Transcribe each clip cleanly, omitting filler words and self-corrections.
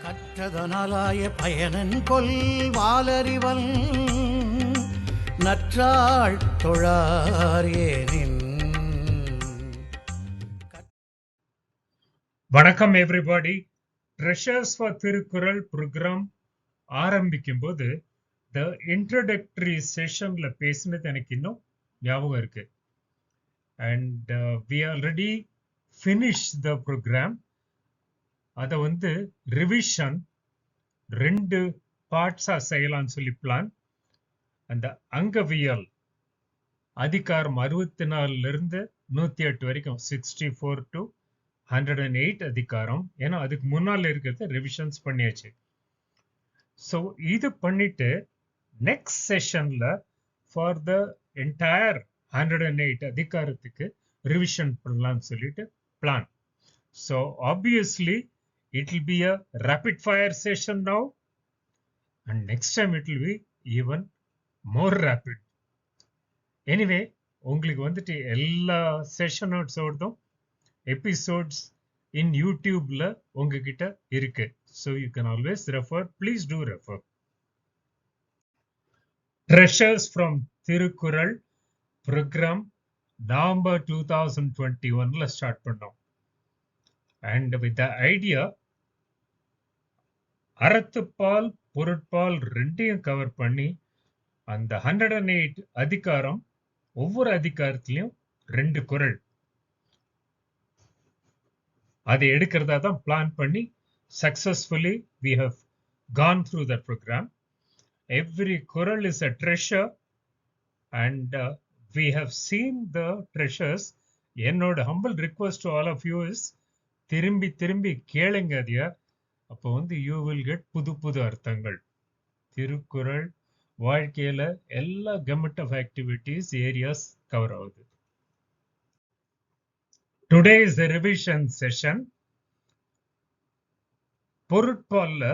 கற்றதனாலாய பயனன் கொல் வாலறிவன் நற்றாள் தொழாரேனின். வணக்கம் everybody. Treasures for Thirukkural programme ஆரம்பிக்கும் போது த இன்ட்ரோடக்டரி செஷன்ல பேசினது எனக்கு இன்னும் ஞாபகம் இருக்கு. And we already finish the programme. அதை ரிவிஷன் 2 பார்ட்ஸா செய்யலாம்னு சொல்லி பிளான். அந்த அங்கவியல் அதிகாரம் 64 இருந்து 108 வரைக்கும் 64 to 108 அதிகாரம். ஏன்னா அதுக்கு முன்னால் இருக்கிறது ரிவிஷன்ஸ் பண்ணியாச்சு. ஸோ இது பண்ணிட்டு நெக்ஸ்ட் செஷன்ல ஃபார் த என்டையர் 108 அதிகாரத்துக்கு ரிவிஷன் பண்ணலாம்னு சொல்லிட்டு plan. So obviously it will be a rapid fire session now, and next time it will be even more rapid. Anyway, உங்களுக்கு எல்லா செஷன் நோட்ஸோடதும் எபிசோட்ஸ் இன் யூடியூப்ல உங்ககிட்ட இருக்கு. So you can always refer. Please do refer. Treasures from Thirukkural program November 2021 start பண்ணோம். And with the idea அறத்துப்பால் பொருட்பால் ரெண்டையும் cover பண்ணி அந்த 108 அதிகாரம், ஒவ்வொரு அதிகாரத்திலையும் 2 குறள் அதை எடுக்கிறதா தான் பிளான் பண்ணி successfully we have gone through that program. Every குறள் is a treasure and we have seen the treasures. என்னோட humble request to all of you is திரும்பி திரும்பி கேளுங்க. அதையா அப்போ you will get புது அர்த்தங்கள். திருக்குறள் வாழ்க்கையில எல்லா comment of activities areas cover ஆகுது. Today is the revision session. பொருட்பால்ல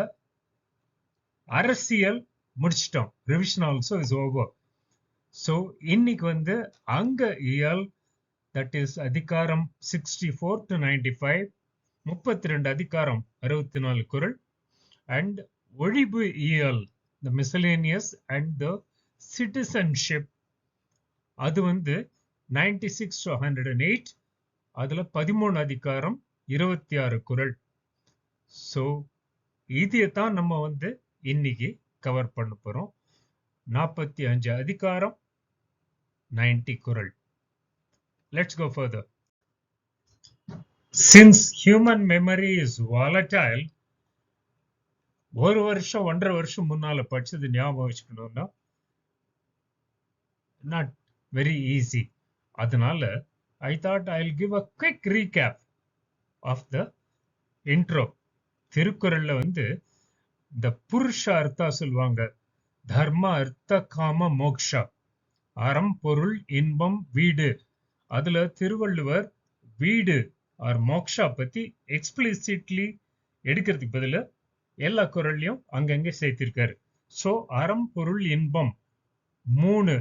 அரசியல் முடிச்சிட்டோம். Revision also is over. So இன்னைக்கு அங்க இயல், தட் இஸ் அதிகாரம் 64 to 95, 32 அதிகாரம் 64 குறள். அண்ட் ஒழிபு இயல், the miscellaneous and the citizenship, அது 96 to 108, அதுல 13 அதிகாரம் 26 குறள். ஸோ இதைத்தான் நம்ம இன்னைக்கு கவர் பண்ண போறோம். 45 அதிகாரம் 90 குறள். Let's go further. Since human memory is volatile, 1 வருஷம் 1.5 வருஷம் முன்னால படிச்சது ஞாபகம் வச்சுக்கணும்னா not very easy. அதனால I thought I'll give a quick recap of the intro. திருக்குறள்ல இந்த புருஷ அர்த்தா சொல்லுவாங்க. தர்ம அர்த்த காம மோக்ஷா, அறம் பொருள் இன்பம் வீடு. அதுல திருவள்ளுவர் வீடு ஆர் மோக்ஷா பத்தி எக்ஸ்பிளிசிட்லி எடுக்கிறதுக்கு பதிலா எல்லா குறள்லையும் அங்கங்கே சேர்த்திருக்காரு. ஸோ அறம் பொருள் இன்பம் 3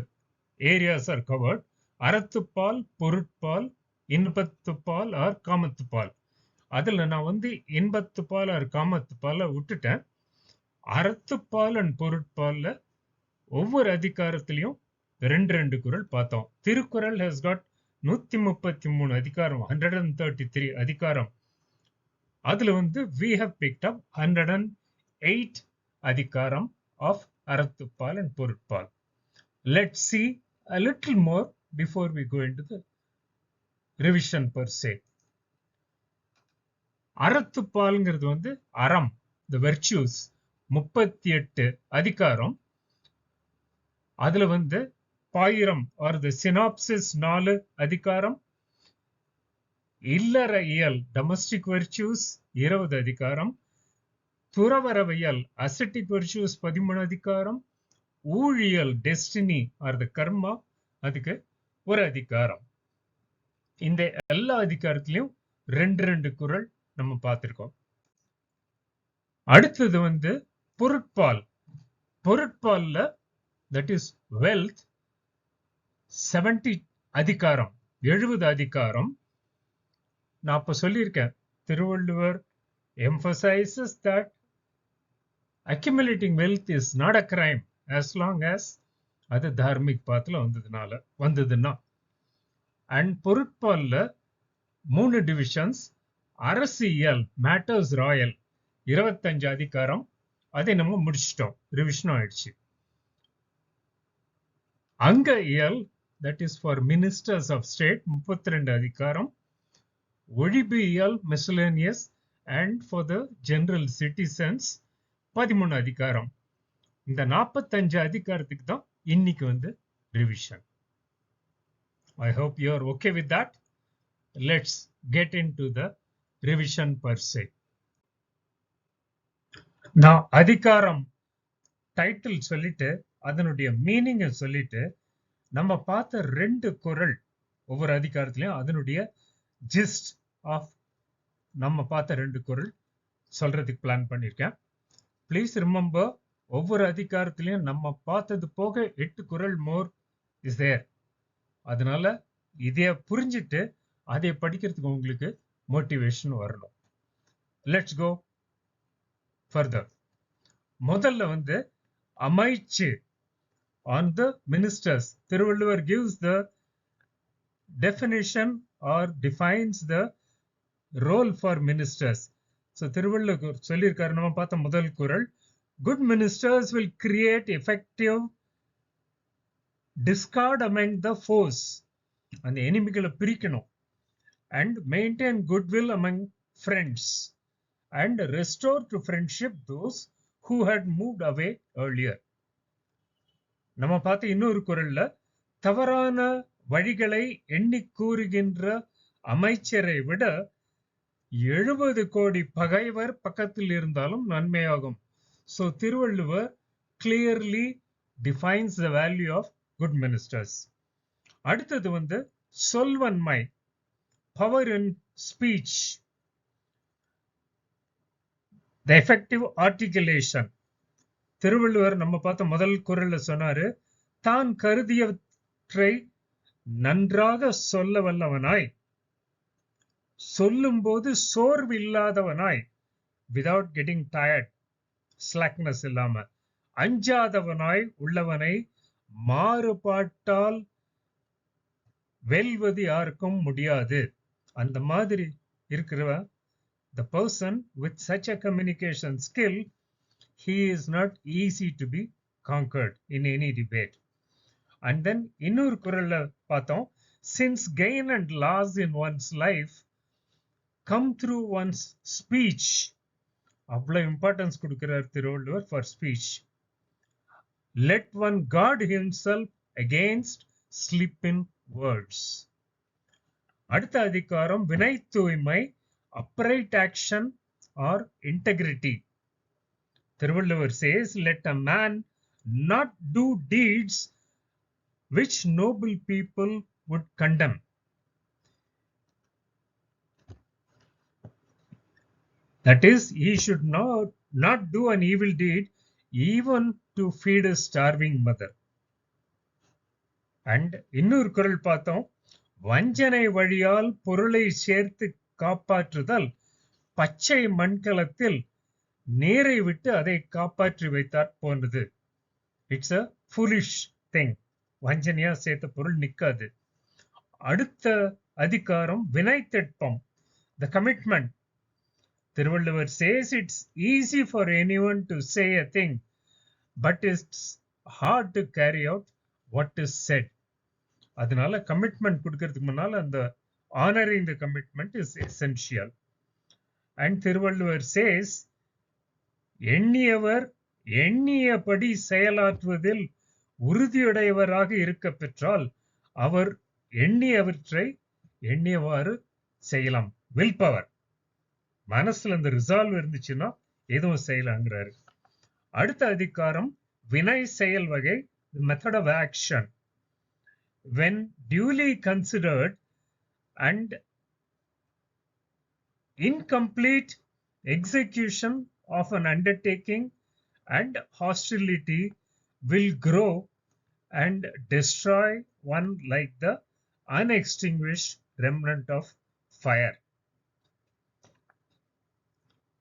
ஏரியாஸ் ஆர் கவர்ட். அறத்துப்பால் பொருட்பால் இன்பத்துப்பால் ஆர் காமத்துப்பால். அதுல நான் இன்பத்துப்பால் ஆர் காமத்துப்பால விட்டுட்டேன். அறத்துப்பால் அண்ட் பொருட்பால்ல ஒவ்வொரு அதிகாரத்திலையும் 2 குறள் பார்த்தோம். திருக்குறள் ஹஸ் காட் 133 அதிகாரம், 133 அதிகாரம். அதுல we have picked up 108 அதிகாரம் of Arathuppal and Porutpal. Let's see a little more before we go into the revision per se. அறத்துப்பால்ங்கிறது அறம், the virtues, 38 அதிகாரம். அதுல பாயிரம் or the synopsis 4 அதிகாரம். இல்லற இயல் domestic virtues 20 அதிகாரம். துறவரவியல் ascetic virtues 13 அதிகாரம். ஊழியல் destiny or the karma அதுக்கு 1 அதிகாரம். இந்த எல்லா அதிகாரத்திலையும் 2 குறள் நம்ம பார்த்திருக்கோம். அடுத்தது பொருட்பால். பொருட்பால்ல that is wealth 70 அதிகாரம், 70 அதிகாரம். நான் அப்ப சொல்லியிருக்கேன், Thiruvalluvar emphasizes that accumulating wealth is not a crime as long as அது தார்மிக் பாத்துல வந்ததுன்னா. அண்ட் பொருட்பால்ல 3 டிவிஷன்ஸ். அரசியல் மேட்டர்ஸ் ராயல் 25 அதிகாரம், அதை நம்ம முடிச்சிட்டோம், ரிவிஷனும் ஆயிடுச்சு. அங்க இயல், that is for ministers of state 32 அதிகாரம். ஒழிபியல் miscellaneous and for the general citizens 13 அதிகாரம். இந்த 45 அதிகாரத்துக்கு தான் இன்னைக்கு revision. I hope you are okay with that. Let's get into the revision per se. நான் அதிகாரம் டைட்டில் சொல்லிட்டு அதனுடைய மீனிங் சொல்லிட்டு நம்ம பார்த்த 2 குறள் ஒவ்வொரு அதிகாரத்திலையும் அதனுடைய ஜிஸ்ட் ஆஃப் நம்ம பார்த்த 2 குறள் சொல்றதுக்கு பிளான் பண்ணியிருக்கேன். ப்ளீஸ் ரிமெம்பர், ஒவ்வொரு அதிகாரத்திலையும் நம்ம பார்த்தது போக 8 குறள் மோர் இஸ் தேர். அதனால இதைய புரிஞ்சுட்டு அதை படிக்கிறதுக்கு உங்களுக்கு மோட்டிவேஷன் வரணும். Let's go further. முதல்ல அமைச்சு on the ministers. Thiruvalluvar gives the definition or defines the role for ministers. So Thiruvalluvar சொல்லியிருக்காரு, நம்ம பார்த்த முதல் குறள், good ministers will create effective discord among the foes. அந்த எனிமிகளை பிரிக்கணும். And maintain goodwill among friends and restore to friendship those who had moved away earlier. நம்ம பார்த்த இன்னொரு குறள்ல, தவறான வழிகளை எண்ணி கூறுகின்ற அமைச்சரை விட 70 கோடி பகைவர் பக்கத்தில் இருந்தாலும் நன்மையாகும். So Thiruvalluvar clearly defines the value of good ministers. அடுத்தது சொல்வன்மை, power in speech, the effective articulation. Thiruvalluvar நம்ம பார்த்த முதல் குறள்ல சொன்னாரு, தான் கருதியவற்றை நன்றாக சொல்ல வல்லவனாய், சொல்லும் போது சோர்வு இல்லாதவனாய், without getting tired, slackness இல்லாம, அஞ்சாதவனாய் உள்ளவனை மாறுபாட்டால் வெல்வது யாருக்கும் முடியாது. அந்த மாதிரி இருக்கிறவன், the person with such a communication skill, he is not easy to be conquered in any debate. And then இன்னொரு குறள்ல பார்த்தோம், since gain and loss in one's life come through one's speech. அவ்வளவு இம்பார்ட்டன்ஸ் கொடுக்கிறார் Thiruvalluvar for speech. Let one guard himself against slip in words. அடுத்த அதிகாரம் வினை தூய்மை, upright action or integrity. Thiruvalluvar says, let a man not do deeds which noble people would condemn. That is, he should not do an evil deed even to feed a starving mother. And இன்னொரு குறள் பார்த்தோம், வஞ்சனை வழியால் பொருளை சேர்த்து காப்பாற்றுதல் பச்சை மண்கலத்தில் நீரை விட்டு அதை காப்பாற்றி வைத்தார் போன்றது. It's a foolish thing. வஞ்சனையா சேர்த்த பொருள் நிக்காது. அடுத்த அதிகாரம் வினை திட்பம், the commitment. Thiruvalluvar says it's easy for anyone to say a thing, but it's hard to carry out what is said. அதனால கமிட்மெண்ட் கொடுக்கிறதுக்கு முன்னால அந்த honoring the commitment is essential. And Thiruvalluvar says, எண்ணியவர் எண்ணியபடி செயலாற்றுவதில் உறுதியுடையவராக இருக்க பெற்றால் அவர் எண்ணியவற்றை எண்ணியவாறு செய்யலாம். வில் பவர், மனசுல அந்த ரிசால்வ் இருந்துச்சுன்னா எதுவும் செய்யலாங்கிறாரு. அடுத்த அதிகாரம் வினை செயல் வகை, method of action. when duly considered and incomplete execution of an undertaking and hostility will grow and destroy one like the unextinguished remnant of fire.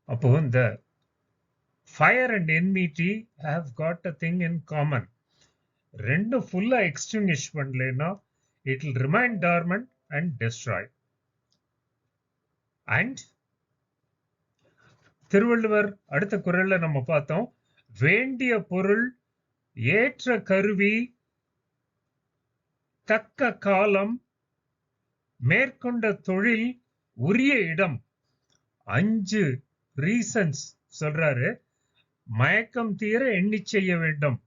அப்போ இந்த fire and enmity have got a thing in common. ரெண்டு ஃபுல்லா extinguish பண்ணலைன்னா it will remain dormant and destroy. And Thiruvalluvar அடுத்த குறள்ல நம்ம பார்த்தோம், வேண்டிய பொருள், ஏற்ற கருவி, தக்க காலம், மேற்கொண்ட தொழில், உரிய இடம், 5 ரீசன்ஸ் சொல்றாரு. மயக்கம் தீர எண்ணி செய்ய வேண்டும்,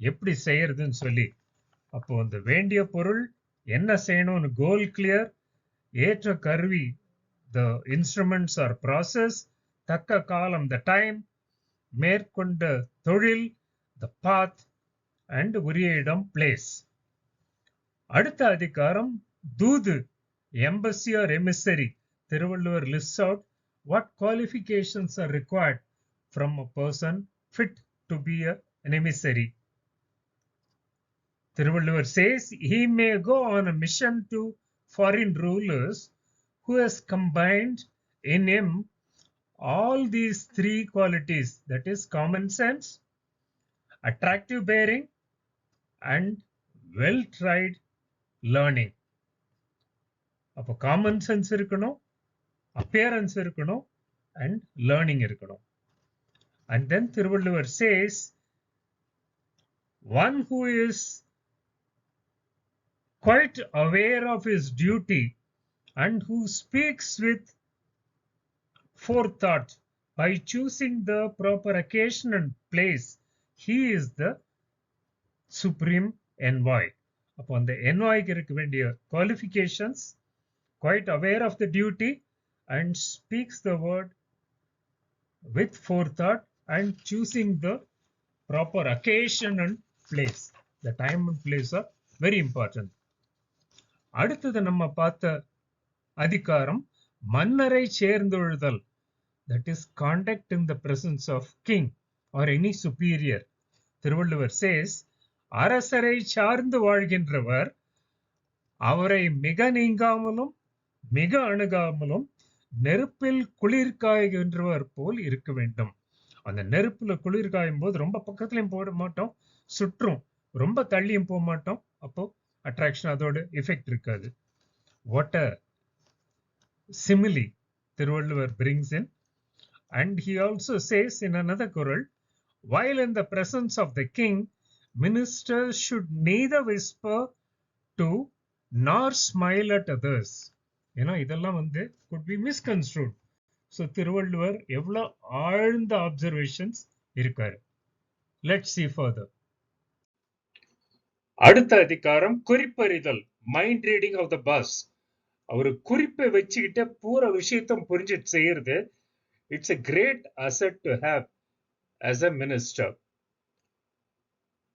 எப்படி செய்யறதுன்னு சொல்லி. அப்போ அந்த வேண்டிய பொருள் என்ன செய்யணும்னு கோல் கிளியர், ஏற்ற கருவி the instruments or process, தக்க காலம் the time, மேற்கொண்ட தொழில் the path, and உரிய இடம் place. அடுத்த அதிகாரம் தூது, embassy or emissary. Thiruvalluvar lists out what qualifications are required from a person fit to be an emissary. Thiruvalluvar says he may go on a mission to foreign rulers who has combined in him all these 3 qualities, that is common sense, attractive bearing, and well tried learning. அப்போ common sense இருக்கணும், appearance இருக்கணும், and learning இருக்கணும். And then Thiruvalluvar says one who is quite aware of his duty and who speaks with forethought by choosing the proper occasion and place, he is the supreme envoy. அப்போ அந்த envoyக்கு இருக்க வேண்டிய qualifications, quite aware of the duty and speaks the word with forethought and choosing the proper occasion and place. The time and place are very important. அடுத்தது நம்ம பார்த்த அதிகாரம் மன்னரை சேர்ந்தொழுதல், that is conduct in the presence of king or any superior. Thiruvalluvar says அரசரை சார்ந்து வாழ்கின்றவர் அவரை மிக நீங்காமலும் மிக அணுகாமலும் நெருப்பில் குளிர் காய்கின்றவர் போல் இருக்க வேண்டும். அந்த நெருப்புல குளிர் காயும் போது ரொம்ப பக்கத்துலயும் போட மாட்டோம், சுற்றும், ரொம்ப தள்ளியும் போக மாட்டோம், அப்போ அட்ராக்ஷன் அதோட எஃபெக்ட் இருக்காது. What a simile Thiruvalluvar brings in. And he also says in another குறள், while in the presence of the king, ministers should neither whisper to nor smile at others. ஏன்னா இதெல்லாம் could be misconstrued. So Thiruvalluvar எவ்வளவு ஆழ்ந்த observations இருக்காரு. Let's see further. அடுத்த அதிகாரம் குறிப்பறிதல், mind reading of the boss. அவர் குறிப்பை வச்சுக்கிட்ட பூர விஷயத்தையும் புரிஞ்சிட்டு செய்யறது, it's a great asset to have as a minister.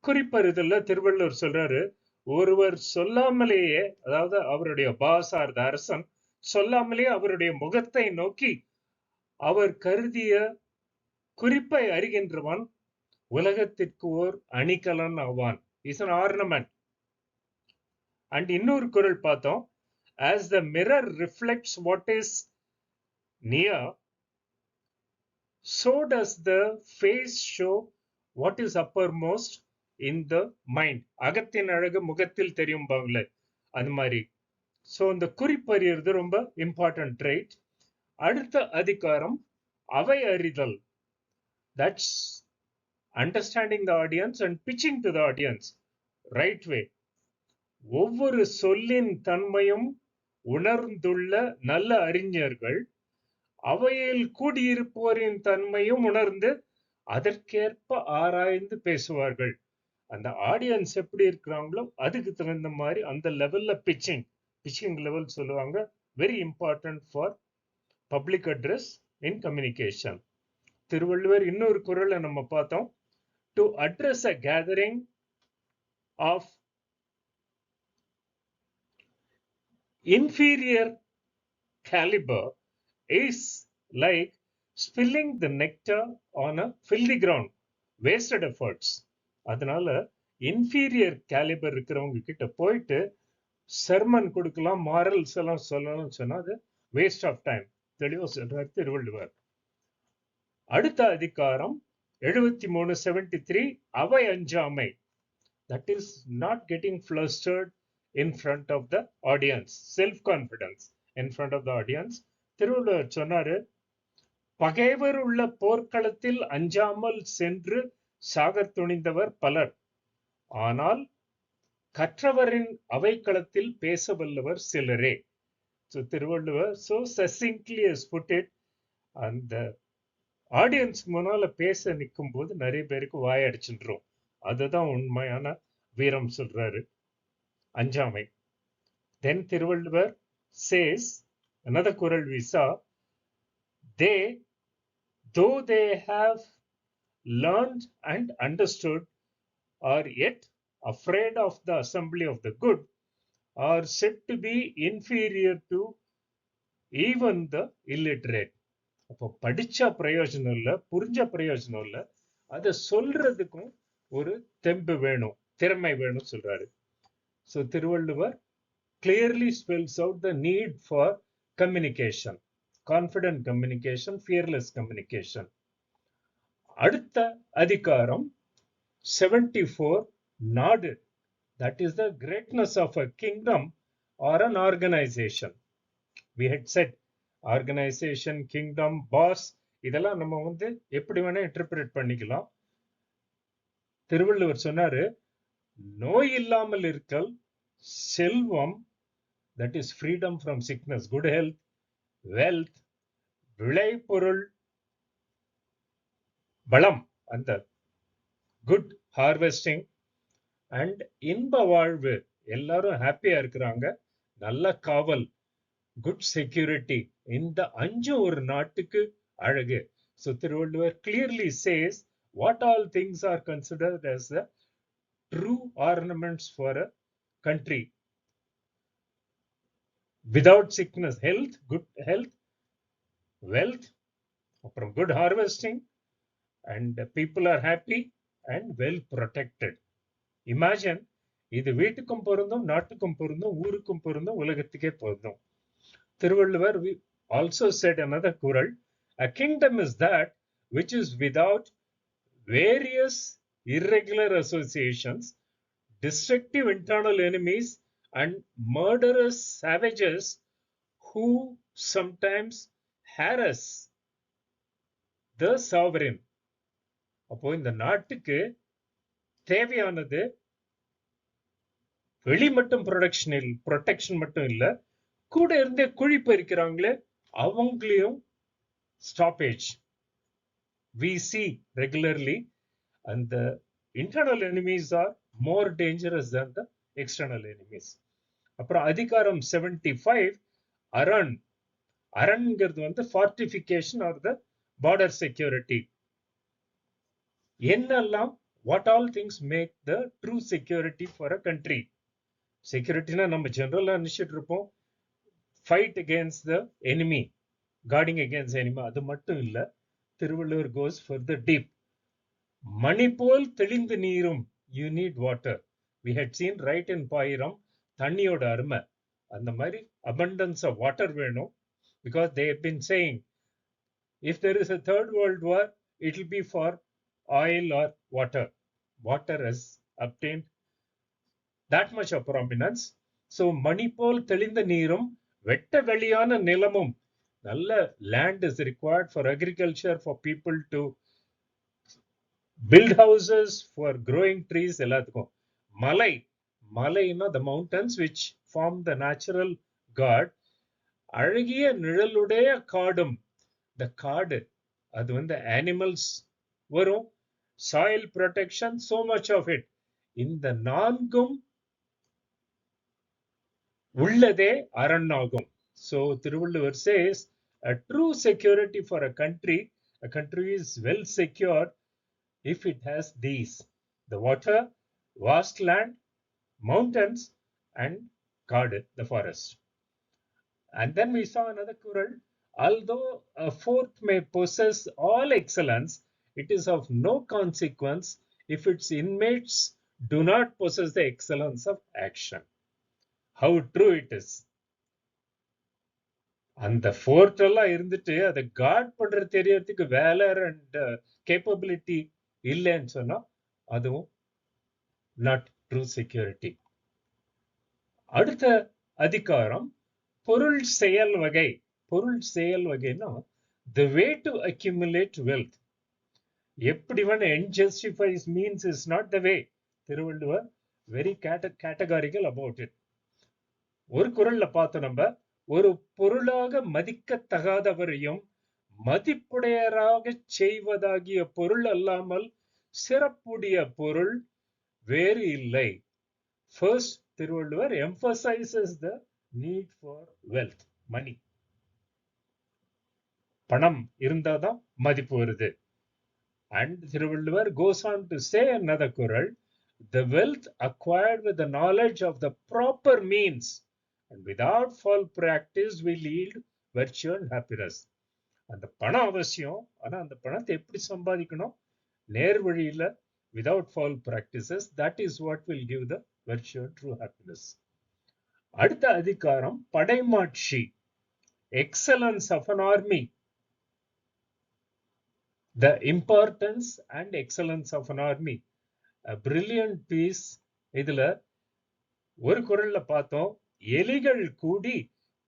குறிப்பறிதல்ல திருவள்ளுவர் சொல்றாரு, ஒருவர் சொல்லாமலேயே, அதாவது அவருடைய பாஸ் ஆர் த அரசன் சொல்லாமலே அவருடைய முகத்தை நோக்கி அவர் கருதிய குறிப்பை அறிகின்றவன் உலகத்திற்கு ஓர் அணிகலன் ஆவான். Is an ornament. And இன்னொரு குறள் பார்த்தோம், as the mirror reflects what is near, so does the face show what is uppermost in the mind. அகத்தின் அழகு முகத்தில் தெரியும்பாங்களே, அது மாதிரி. ஸோ இந்த குறிப்பறியறது ரொம்ப இம்பார்ட்டன்ட் ட்ரைட். அடுத்த அதிகாரம் அவை அறிதல், that's understanding the audience and pitching to the audience right way. ஒவ்வொரு சொல்லின் தன்மையும் உணர்ந்துள்ள நல்ல அறிஞர்கள் அவையில் கூடியிருப்போரின் தன்மையும் உணர்ந்து அதற்கேற்ப ஆராய்ந்து பேசுவார்கள். அந்த ஆடியன்ஸ் எப்படி இருக்கிறாங்களோ அதுக்கு தகுந்த மாதிரி அந்த லெவல்ல பிச்சிங் லெவல் சொல்லுவாங்க. Very important for public address in communication. Thiruvalluvar இன்னொரு குறளை நம்ம பார்த்தோம், to address a gathering of inferior caliber is like spilling the nectar on a filthy ground, wasted efforts. அதனால inferior caliber இருக்கிறவங்க கிட்ட போயிட்டு சர்மன் கொடுக்கலாம், மாரல்ஸ் எல்லாம் சொல்லணும்னு சொன்னா அது வேஸ்ட் ஆஃப் டைம். தெளிவா சொல்றார் திருவள்ளுவர். அடுத்த அதிகாரம் 73 அவை அஞ்சாமை, that is not getting flustered in front of the audience, self confidence in front of the audience. Thiruvalluvar சொன்னாரு, பகைவர் உள்ள போர்க்களத்தில் அஞ்சாமல் சென்று சாகத் துணிந்தவர் பலர், ஆனால் கற்றவரின் அவைக்களத்தில் பேச வல்லவர் சிலரே. So Thiruvalluvar so succinctly has put it. அந்த ஆடியன்ஸ் முன்னால பேச நிற்கும் போது நிறைய பேருக்கு வாயடிச்சுன்றோம். அதுதான் உண்மையான வீரம் சொல்றாரு, அஞ்சாமை. தென் திருவள்ளுவர் says, another குறள் we saw, they though they have learned and understood are yet afraid of the assembly of the good are said to be inferior to even the illiterate. அப்போ படிச்சா பிரயோஜனம் இல்லை, புரிஞ்ச பிரயோஜனம் இல்லை, அதை சொல்றதுக்கும் ஒரு தெம்பு வேணும், திறமை வேணும் சொல்றாரு. So Thiruvalluvar clearly spells out the need for communication, confident communication, fearless communication. அடுத்த அதிகாரம் 74, நாடு, that is the greatness of a kingdom or an organization. We had said organization, kingdom, boss, இதெல்லாம் நம்ம வந்து எப்படி வேணா இன்டர்பிரேட் பண்ணிக்கலாம். திருவள்ளுவர் சொன்னாரு, நோய் இல்லாமல் இருக்கல் செல்வம், that is freedom from sickness, good health, wealth, விளைபொருள் பலம், அந்த good harvesting, and இன்ப வாழ்வு, எல்லாரும் ஹாப்பியா இருக்கிறாங்க, நல்ல காவல், குட் செக்யூரிட்டி, இந்த அஞ்சு ஒரு நாட்டுக்கு அழகு. So Thiruvalluvar clearly says what all things are considered as the true ornaments for a country. Without sickness, health, good health, wealth, அப்புறம் good harvesting, and people are happy and well protected. Imagine, இது வீட்டுக்கும் பொருந்தும், நாட்டுக்கும் பொருந்தும், ஊருக்கும் பொருந்தும், உலகத்துக்கே பொருந்தும். திருவள்ளுவர் also said another குறள், a kingdom is that which is without various irregular associations, destructive internal enemies, and murderous savages who sometimes harass the sovereign. அப்போ இந்த நாட்டுக்கு தேவையானது வெளி மட்டும் ப்ரொடெக்ஷன் மட்டும் இல்ல, கூட இருந்தே குழி பறிக்கிறாங்களே அவங்களையும் stoppage we see regularly, and the internal enemies are more dangerous than the external enemies. அப்புறம் அதிகாரம் 75, அரண், அரண்ங்கிறது வந்து ஃபார்டிஃபிகேஷன் ஆர் த பார்டர் செக்யூரிட்டி. என்னெல்லாம், what all things make the true security for a country? செக்யூரிட்டினா நம்ம ஜெனரலா நினைச்சிட்டு இருப்போம், fight against the enemy, guarding against enemy, அது மட்டும் இல்ல. Thiruvalluvar goes further deep. மணி போல் தெளிந்து நீரும், you need water. We had seen right in Parihaa, தண்ணியோட அருமை. அந்த மாதிரி abundance of water வேணும், because they have been saying if there is a third world war, it will be for oil or water. Water has obtained that much of prominence. So மணி போல் தெளிந்த நீரும் வெட்ட வெளியான நிலமும், நல்ல land is required for agriculture, for people to build houses, for growing trees, எல்லாத்துக்கும். மலை, மலைன்னா the mountains which form the natural guard. அழகிய நிழலுடைய காடும், the காடு, அது வந்து animals வரும், soil protection, so much of it. இந்த நான்கும் உள்ளதே அரண்ணாகும். So Thiruvalluvar says a true security for a country is well secured if it has these: the water, vast land, mountains, and காடு, the forest. And then we saw another குறள், although a fort may possess all excellence, it is of no consequence if its inmates do not possess the excellence of action. How true it is. அந்த fort எல்லாம் இருந்துட்டு அதை card பண்ற தெரியறதுக்கு வேலர் and capability இல்லைன்னு சொன்னா அதுவும் not true security. அடுத்த அதிகாரம் பொருள் செயல் வகை. பொருள் செயல் வகைன்னா the way to accumulate wealth. எப்படி one end justifies means is not the way. Thiruvalluvar very categorical about it. ஒரு குறள்ல பார்த்தோம் நம்ம, ஒரு பொருளாக மதிக்கத்தகாதவரையும் மதிப்புடையராக செய்வதாகிய பொருள் அல்லாமல் சிறப்புடைய பொருள் வேறு இல்லை. First, Thiruvalluvar emphasizes the need for wealth, money. பணம் இருந்தாதான் மதிப்பு வருது. And Thiruvalluvar goes on to say another kural, the wealth acquired with the knowledge of the proper means and without foul practice will yield virtue and happiness. அந்த பணம் அவசியம், ஆனா அந்த பணத்தை எப்படி சம்பாதிக்கணும்? நேர் வழியில, without foul practices, that is what will give the virtue and true happiness. அடுத்த அதிகாரம் படைமாட்சி, excellence of an army, the importance and excellence of an army, a brilliant piece. இதுல ஒரு குறள்ல பார்த்தோம், எலிகள் கூடி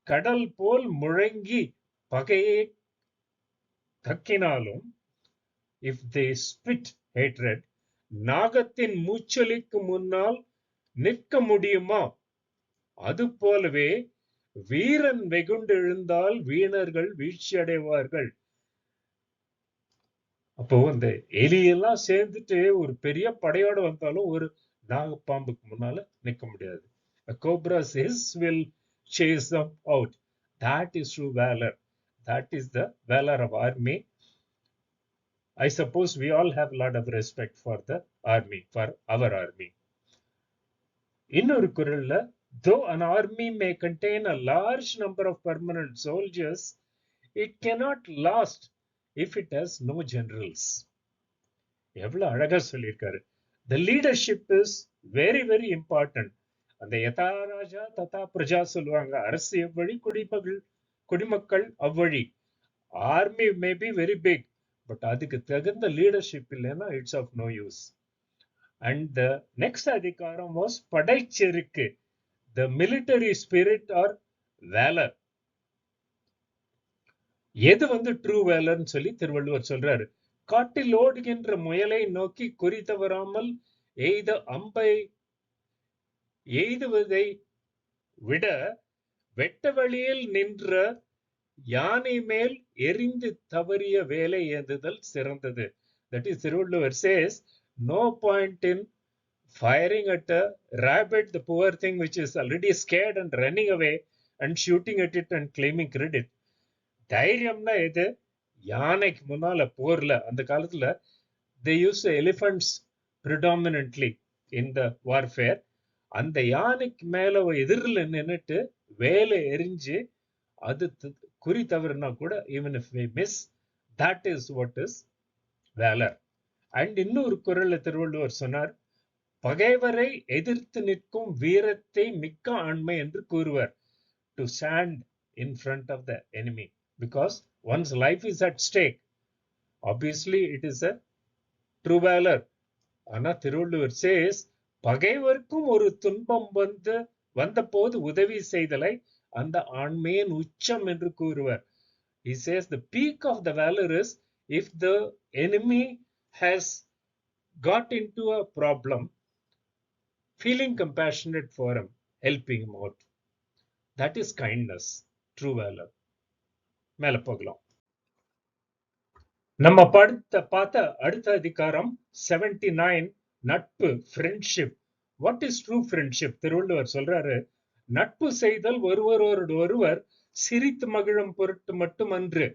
கடல் போல் முழங்கி பகையை தக்கினாலும், if they spit hatred, நாகத்தின் மூச்சொலிக்கு முன்னால் நிற்க முடியுமா? அது போலவே வீரன் வெகுண்டு எழுந்தால் வீணர்கள் வீழ்ச்சி அடைவார்கள். அப்போ அந்த எலியெல்லாம் சேர்ந்துட்டு ஒரு பெரிய படையோட வந்தாலும் ஒரு நாகப்பாம்புக்கு முன்னால நிற்க முடியாது. A cobra's hiss will chase them out. That is true valor. That is the valor of army. I suppose we all have a lot of respect for the army, for our army. இன்னொரு குறள்ல, though an army may contain a large number of permanent soldiers, it cannot last if it has no generals. எவ்வளவு அழகா சொல்லியிருக்காரு. The leadership is very very important. அந்த யதா ராஜா ததா பிரஜா சொல்லுவாங்க, அரசு எவ்வழி குடிமக்கள் அவ்வழி. Army may be very big, but அதுக்கு தகுந்த leadership இல்லைன்னா it's of no use. And the next அதிகாரம் was படைச்செருக்கு, the military spirit or valor. எது ட்ரூ வேலர்னு சொல்லி திருவள்ளுவர் சொல்றாரு. காட்டில் ஓடுகின்ற முயலை நோக்கி குறி தவறாமல் எய்த அம்பை எய்துவதை விட வெட்ட வழியில் நின்ற யானை மேல் எரிந்து தவறிய வேலை ஏந்துதல் சிறந்தது. That is, Thiruvalluvar says, no point in firing at a rabbit, the poor thing which is already scared and running away, and shooting at it and claiming credit. தைரியம்னா எது? யானைக்கு முன்னால போர்ல அந்த காலத்துல they used elephants predominantly in the warfare. அந்த யானைக்கு மேல எதிரில் நின்னுட்டு வேலை எரிஞ்சு அது குறி தவறுனா கூட, even if we miss, that is what is valor. And இன்னொரு குறள்ல திருவள்ளுவர் சொன்னார், பகைவரை எதிர்த்து நிற்கும் வீரத்தை மிக்க ஆண்மை என்று கூறுவர். To stand in front of the enemy because one's life is at stake. Obviously it is a true valor. ஆனா திருவள்ளுவர் says, பகைவர்க்கும் ஒரு துன்பம் வந்த போது உதவி செய்தலை அந்த ஆண்மையின் உச்சம் என்று கூறுவர். He says the peak of the valor is if the enemy has got into a problem, feeling compassionate for him, helping him out. That is kindness, true valor. மேல போகலாம். நம்ம பார்த்த அடுத்த அதிகாரம் 79, நட்பு, friendship. What is true friendship? Thiruvalluvar சொல்றாரு, நட்பு செய்தல் ஒருவர் சிரித்து மகிழும் பொருட்டு மட்டுமன்று,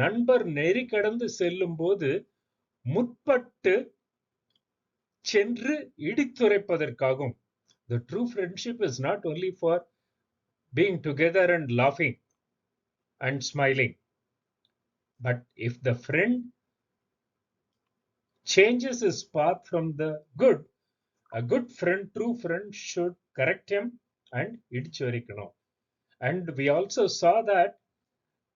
நண்பர் நெறி கடந்து செல்லும் போது முற்பட்டு சென்று இடித்துரைப்பதற்காகும். The true friendship is not only for being together and laughing and smiling, but if the friend changes his path from the good, a good friend, true friend, should correct him and இடிச்சுரைக்கணும். And we also saw that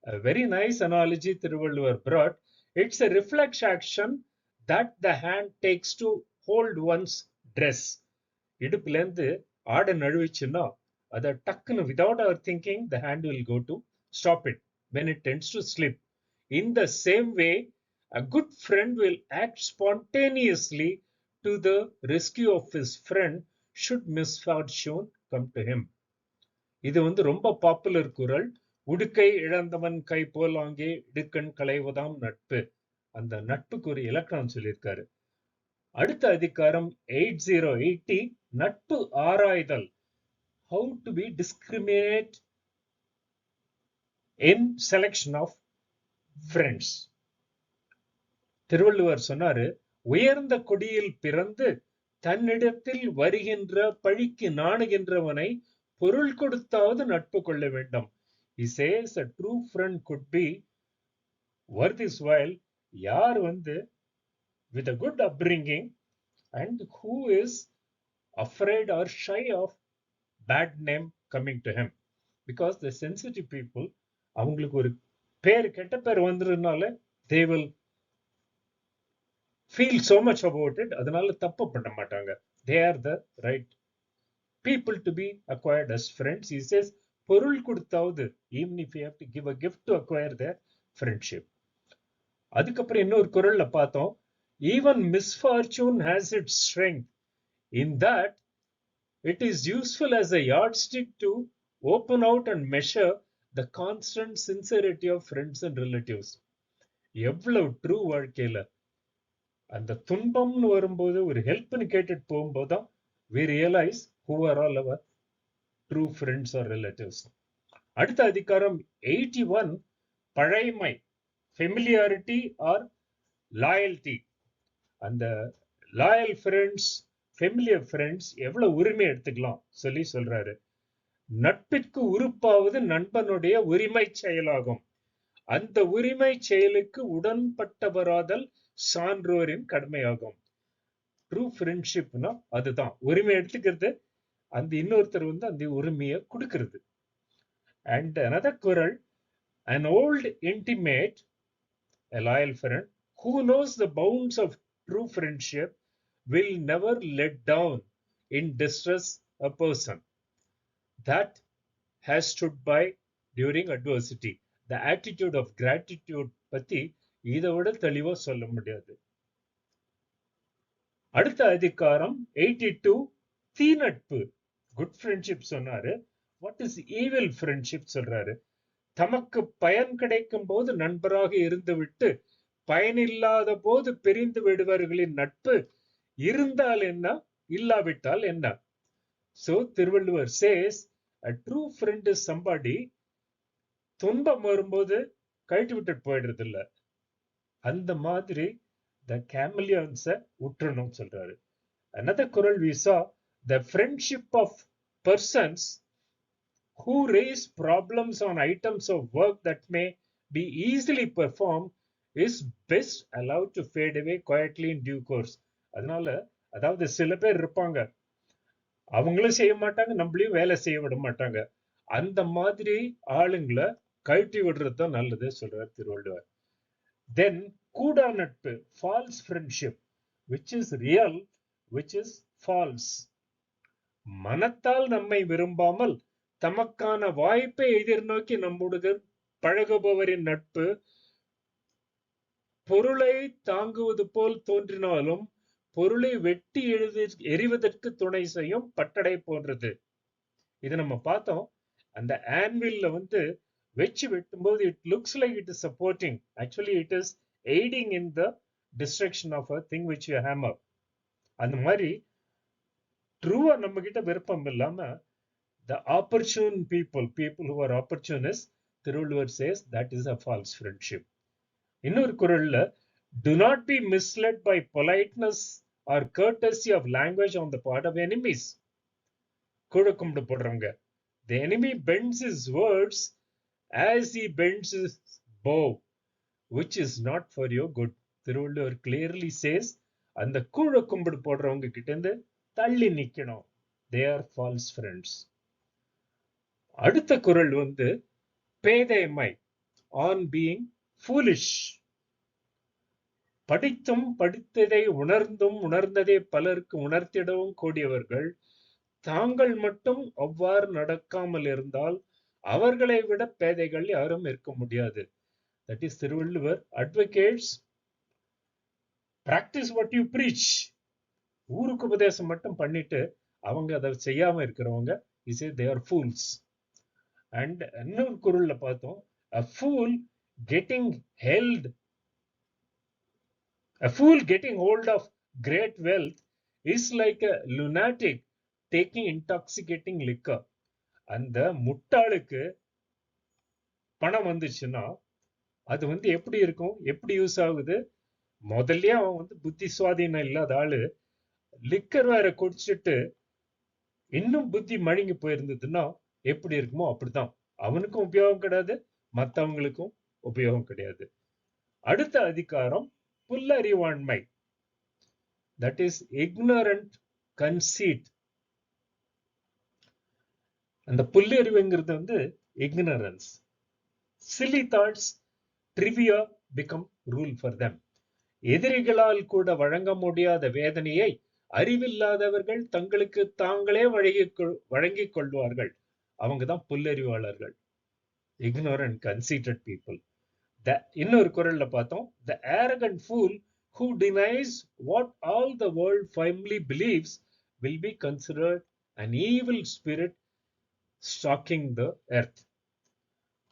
a very nice analogy Thiruvalluvar brought. It's a reflex action that the hand takes to hold one's dress. இடுப்புலேருந்து ஆடை நழுவிச்சுன்னா அதை டக்குன்னு without our thinking the hand will go to stop it when it tends to slip. In the same way, a good friend will act spontaneously to the rescue of his friend should misfortune come to him. இது ரொம்ப popular குறள். உடுக்கை இழந்தவன் கை போல் அங்கே இடுக்கண் களைவதாம் நட்பு. அந்த நட்புக்கு ஒரு இலக்கணம் சொல்லியிருக்காரு. அடுத்த அதிகாரம் 8080 நட்பு ஆராய்தல். How to be discriminate in selection of friends. Thiruvalluvar சொன்னாரு, உயர்ந்த கொடியில் பிறந்து தன்னிடத்தில் வருகின்ற பழிக்கு நாணுகின்றவனை பொருள் கொடுத்தாவது நட்பு கொள்ள வேண்டும். He says a true friend could be worth his while. யார் with a good upbringing and who is afraid or shy of bad name coming to him. Because the sensitive people, அவங்களுக்கு ஒரு கெட்ட பேர் வந்ததுனால they will feel so much about it. அதனால தப்பு பண்ண மாட்டாங்க. They are the right people to be acquired as friends. He says, பொருள் கொடுத்தாவது, even if you have to give a gift to acquire their friendship. அதுக்கப்புறம் இன்னொரு குறள்ல பார்த்தோம், even misfortune has its strength in that it is useful as a yardstick to open out and measure the constant sincerity of friends and relatives. எவ்வளவு true வாழ்க்கையில அந்த துன்பம்னு வரும்போது ஒரு ஹெல்ப்னு கேட்டுட்டு போகும்போதுதான் we realize who are all our true friends or relatives. அடுத்த அதிகாரம் 81 பழைமை, familiarity or loyalty. அந்த loyal friends, familiar friends எவ்வளவு உரிமை எடுத்துக்கலாம் சொல்றாரு. நட்பிற்கு உறுப்பாவது நண்பனுடைய உரிமை செயலாகும். அந்த உரிமை செயலுக்கு உடன்பட்டவராதல் சான்றோரின் கடமையாகும். ட்ரூ ஃப்ரெண்ட்ஷிப்னா அதுதான், உரிமை எடுத்துக்கிறது, அந்த இன்னொருத்தர் அந்த உரிமையை கொடுக்கிறது. அண்ட் another குறள், an old intimate, a loyal friend who knows the bounds of true friendship will never let down in distress a person that has stood by during adversity. The attitude of gratitude பத்தி இதை விட தெளிவா சொல்ல முடியாது. அடுத்த அதிகாரம் 82 தீநட்பு. Good friendship சொன்னாரு. What is evil friendship சொல்றாரு. தமக்கு பயன் கிடைக்கும் போது நண்பராக இருந்துவிட்டு பயனில்லாத போது பிரிந்து விடுவர்களின் நட்பு இருந்தால் என்ன, இல்லாவிட்டால் என்ன. So Thiruvalluvar says a true friend is somebody துன்பம் வரும்போது கழட்டி விட்டுட்டு போயிடுறது இல்ல, அந்த மாதிரி the chameleons உற்றணும் சொல்றாரு. Another குறள் we saw, the friendship of persons who raise problems on items of work that may be easily performed is best allowed to fade away quietly in due course. அதனால அதாவது சில பேர் இருப்பாங்க, அவங்களும் செய்ய மாட்டாங்க, நம்மளையும் வேலை செய்ய விட மாட்டாங்க. அந்த மாதிரி ஆளுங்களை கழட்டி விடுறது தான் நல்லது சொல்றாரு திருவள்ளுவர். Then கூடா நட்பு, false friendship, which is real, which is false. மனத்தால் நம்மை விரும்பாமல் தமக்கான வாய்ப்பை எதிர்நோக்கி நம்முடன் பழகுபவரின் நட்பு பொருளை தாங்குவது போல் தோன்றினாலும் பொருளை வெட்டி எறிவதற்கு துணை செய்யும் பட்டடை போன்றது. இது நம்ம பார்த்தோம். அந்த ஆன்வில்ல வச்சு வெட்டும்போது it looks like it is supporting, actually it is aiding in the destruction of a thing which you hammer. அந்த மாதிரி ட்ரூவா நம்ம கிட்ட விருப்பம் இல்லாம the opportune people who are opportunists, Thiruvalluvar says that is a false friendship. இன்னொரு குறள்ல, do not be misled by politeness or courtesy of language on the part of enemies. கூட கும்பிடு போடுறவங்க, the enemy bends his words as he bends his bow, which is not for your good. Thiruvalluvar clearly says அந்த கூட கும்பிடு போடுறவங்க கிட்ட இருந்து தள்ளி நிக்கணும். They are false friends. அடுத்த குறள் பேதைமை, on being foolish. படித்தும் படித்ததை உணர்ந்தும் உணர்ந்ததை பலருக்கு உணர்த்திடவும் கூடியவர்கள் தாங்கள் மட்டும் அவ்வாறு நடக்காமல் இருந்தால் அவர்களை விட பேதைகள் யாரும் இருக்க முடியாது. That is Thiruvalluvar advocates practice what you preach. ஊருக்கு உபதேசம் மட்டும் பண்ணிட்டு அவங்க அதை செய்யாம இருக்கிறவங்க he said they are fools. And இன்னொரு குறள்ல பார்த்தோம், a fool getting held a fool getting hold of great wealth is like a lunatic taking intoxicating liquor. அந்த முட்டாளுக்கு பணம் வந்துச்சுன்னா அது எப்படி இருக்கும், எப்படி யூஸ் ஆகுது? முதல்ல அவன் புத்தி சுவாதீனம் இல்லாத ஆளு லிக்கர் வேற குடிச்சிட்டு இன்னும் புத்தி மழுங்கி போயிருந்ததுன்னா எப்படி இருக்குமோ அப்படிதான். அவனுக்கும் உபயோகம் கிடையாது, மற்றவங்களுக்கும் உபயோகம் கிடையாது. அடுத்த அதிகாரம் புல்லறிவாண்மை. That is ignorant conceit. அந்த புல்லறிவுங்கிறது ignorance. Silly thoughts, trivia become rule for them. எதிரிகளால் கூட வழங்க முடியாத வேதனையை அறிவில்லாதவர்கள் தங்களுக்கு தாங்களே வழங்கிக் கொள்வார்கள். அவங்கதான் புல்லறிவாளர்கள். ignorant conceited people. இன்னொரு குறள்ல பார்த்தோம், the arrogant fool who denies what all the world firmly believes will be considered an evil spirit stalking the earth.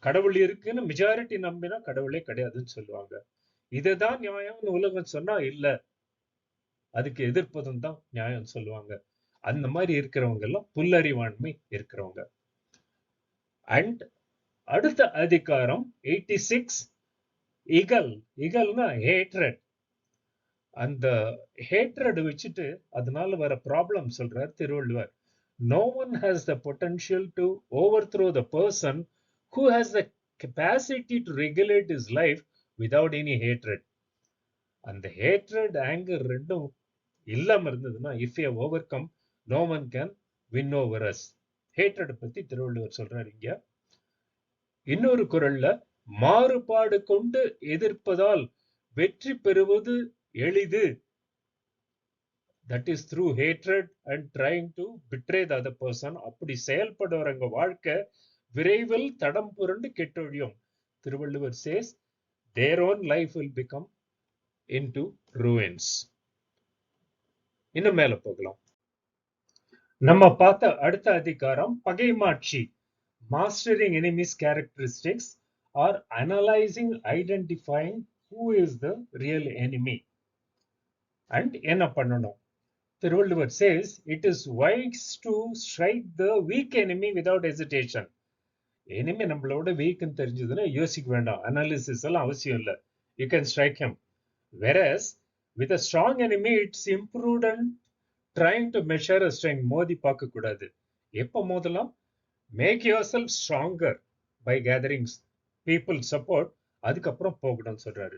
கடவுள் இருக்குன்னு மெஜாரிட்டி நம்பினா கடவுளே கிடையாதுன்னு சொல்லுவாங்க. இதுதான் நியாயம்னு உலகம் சொன்னா இல்ல, அதுக்கு எதிர்ப்பதும் தான் நியாயம் சொல்லுவாங்க. அந்த மாதிரி இருக்கிறவங்க எல்லாம் புல்லறிவாண்மை இருக்கிறவங்க. அண்ட் அடுத்த அதிகாரம் 86 இகல். இகல்னா ஹேட்ரட். அந்த ஹேட்ரட் வச்சுட்டு அதனால வர ப்ராப்ளம் சொல்றார் Thiruvalluvar. No one has the potential to overthrow the person who has the capacity to regulate his life without any hatred. அந்த hatred, anger ரெண்டும் இல்லாம இருந்ததுன்னா if you have overcome, no one can win over us. hatred பத்தி திருவள்ளுவர் சொல்றாரு இங்க. இன்னொரு குறள்ல மாறுபாடு கொண்டு எதிர்ப்பதால் வெற்றி பெறுவது எளிது. That is through hatred and trying to betray the other person. அப்படி செயல்படுறவங்க வாழ்க்கை விரைவில் தடம் புரண்டு கெட்டொழியும். Thiruvalluvar says their own life will become into ruins. இன்னும் மேல போகலாம். நம்ம பார்த்த அடுத்த அதிகாரம் பகைமாட்சி. Mastering enemies' characteristics or analyzing, identifying who is the real enemy. And என்ன பண்ணணும்? Thiruvalluvar says it is wise to strike the weak enemy without hesitation. enemy நம்மளோட வீக்னு தெரிஞ்சதுன்னா யோசிக்க வேண்டாம், அனாலிசிஸ் எல்லாம் அவசியம் இல்லை. You can strike him. Whereas with a strong enemy it's imprudent trying to measure a strength. மோதி பார்க்க கூடாது. எப்ப மோதலாம்? Make yourself stronger by gathering people support. அதுக்கப்புறம் போகணும்னு சொல்றாரு.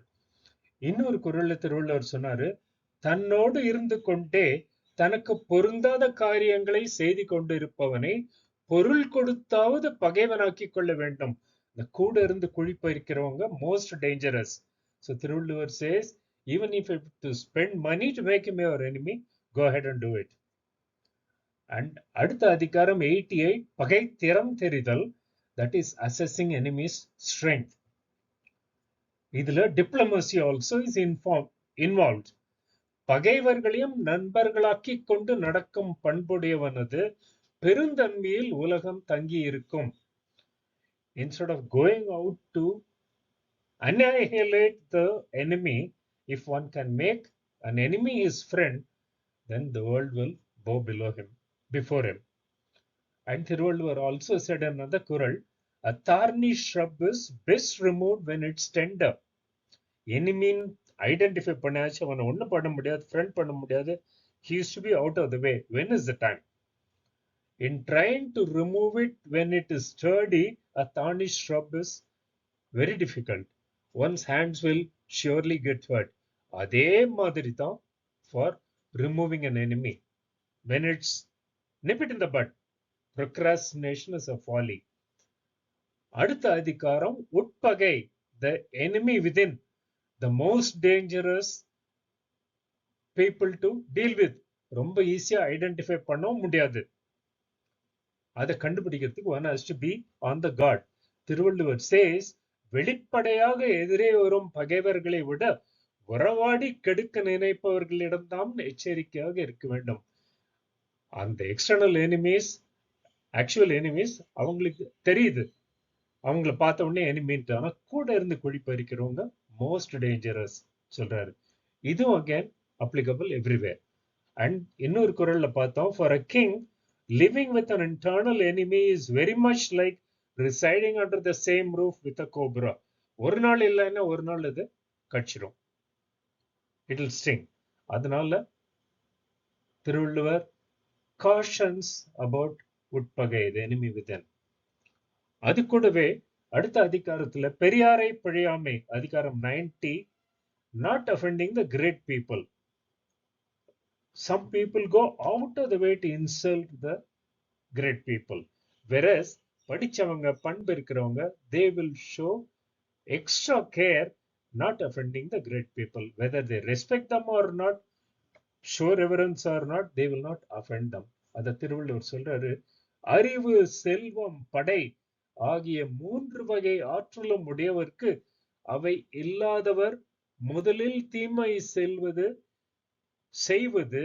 இன்னொரு குறள்ல திருவள்ளுவர் சொன்னாரு, தன்னோடு இருந்து கொண்டே தனக்கு பொருந்தாத காரியங்களை செய்து கொண்டு இருப்பவனை பொருள் கொடுத்தாவது பகைவனாக்கி கொள்ள வேண்டும். இந்த கூட இருந்து குழிப்பறிக்கிறவங்க most dangerous. So Thiruvalluvar says even if you have to spend money to make him your enemy, go ahead and do it. And அடுத்த அதிகாரம் 88 பகை திறம் தெரிதல். That is assessing enemy's strength. இதுல diplomacy also is involved. பகைவர்களையும் நண்பர்களாக்கி கொண்டு நடக்கும் பண்புடையவனது பெருந்தன்மையில் உலகம் தங்கி இருக்கும். Instead of going out to annihilate the enemy, if one can make an enemy his friend, then the world will bow before him. And Thiruvallur also said in another kural, a thorny shrub is best removed when it's tender. Enemy identify பண்ணியாச்சு, அவனை ஒன்றும் பண்ண முடியாது, friend பண்ண முடியாது. He is to be out of the way. When is the time? In trying to remove it when it is sturdy, a thorny shrub is very difficult. One's hands will surely get hurt. அதே மாதிரி தான் for removing an enemy. When it's nip it in the bud. Procrastination is a folly. அடுத்த அதிகாரம் உட்பகை, the enemy within. the most dangerous people to deal with. ரொம்ப ஈஸியா identify பண்ணவும் முடியாது. அதை கண்டுபிடிக்கிறதுக்கு one has to be on the guard. Thiruvalluvar says, வெளிப்படையாக எதிரே வரும் பகைவர்களை விட உறவாடி கெடுக்க நினைப்பவர்களிடம்தான் எச்சரிக்கையாக இருக்க வேண்டும். அந்த எக்ஸ்டர்னல் எனிமீஸ், ஆக்சுவல் எனிமீஸ் அவங்களுக்கு தெரியுது, அவங்கள பார்த்த உடனே எனிமின்ட்டு. ஆனா கூட இருந்து குழி பறிக்கிறவங்க மோஸ்ட் டேஞ்சரஸ் சொல்றாரு. இதுவும் அகேன் அப்ளிகபிள் எவ்ரிவேர். அண்ட் இன்னொரு குறள்ல பார்த்தோம், for a king living with an internal enemy is very much like residing under the same roof with a cobra. ஒரு நாள் இல்லைன்னா ஒரு நாள் இது கட்சிரும், it will sting. அதனால Thiruvalluvar cautions about உட்பகை, the enemy within. அது கூடவே அடுத்த அதிகாரத்துல பெரியாரை பழியாமை, அதிகாரம் 90, not offending the great people. Some people go out of the way to insult the great people, whereas படிச்சவங்க, பண்பு இருக்கிறவங்க, they will show extra care not offending the great people, whether they respect them or not, show reverence or not, they will not offend them. அத திருவள்ளுவர் சொல்றாரு, அறிவு, செல்வம், படை ஆகிய 3 வகை ஆற்றலும் உடையவர்க்கு அவை இல்லாதவர் முதலில் தீமை செய்வது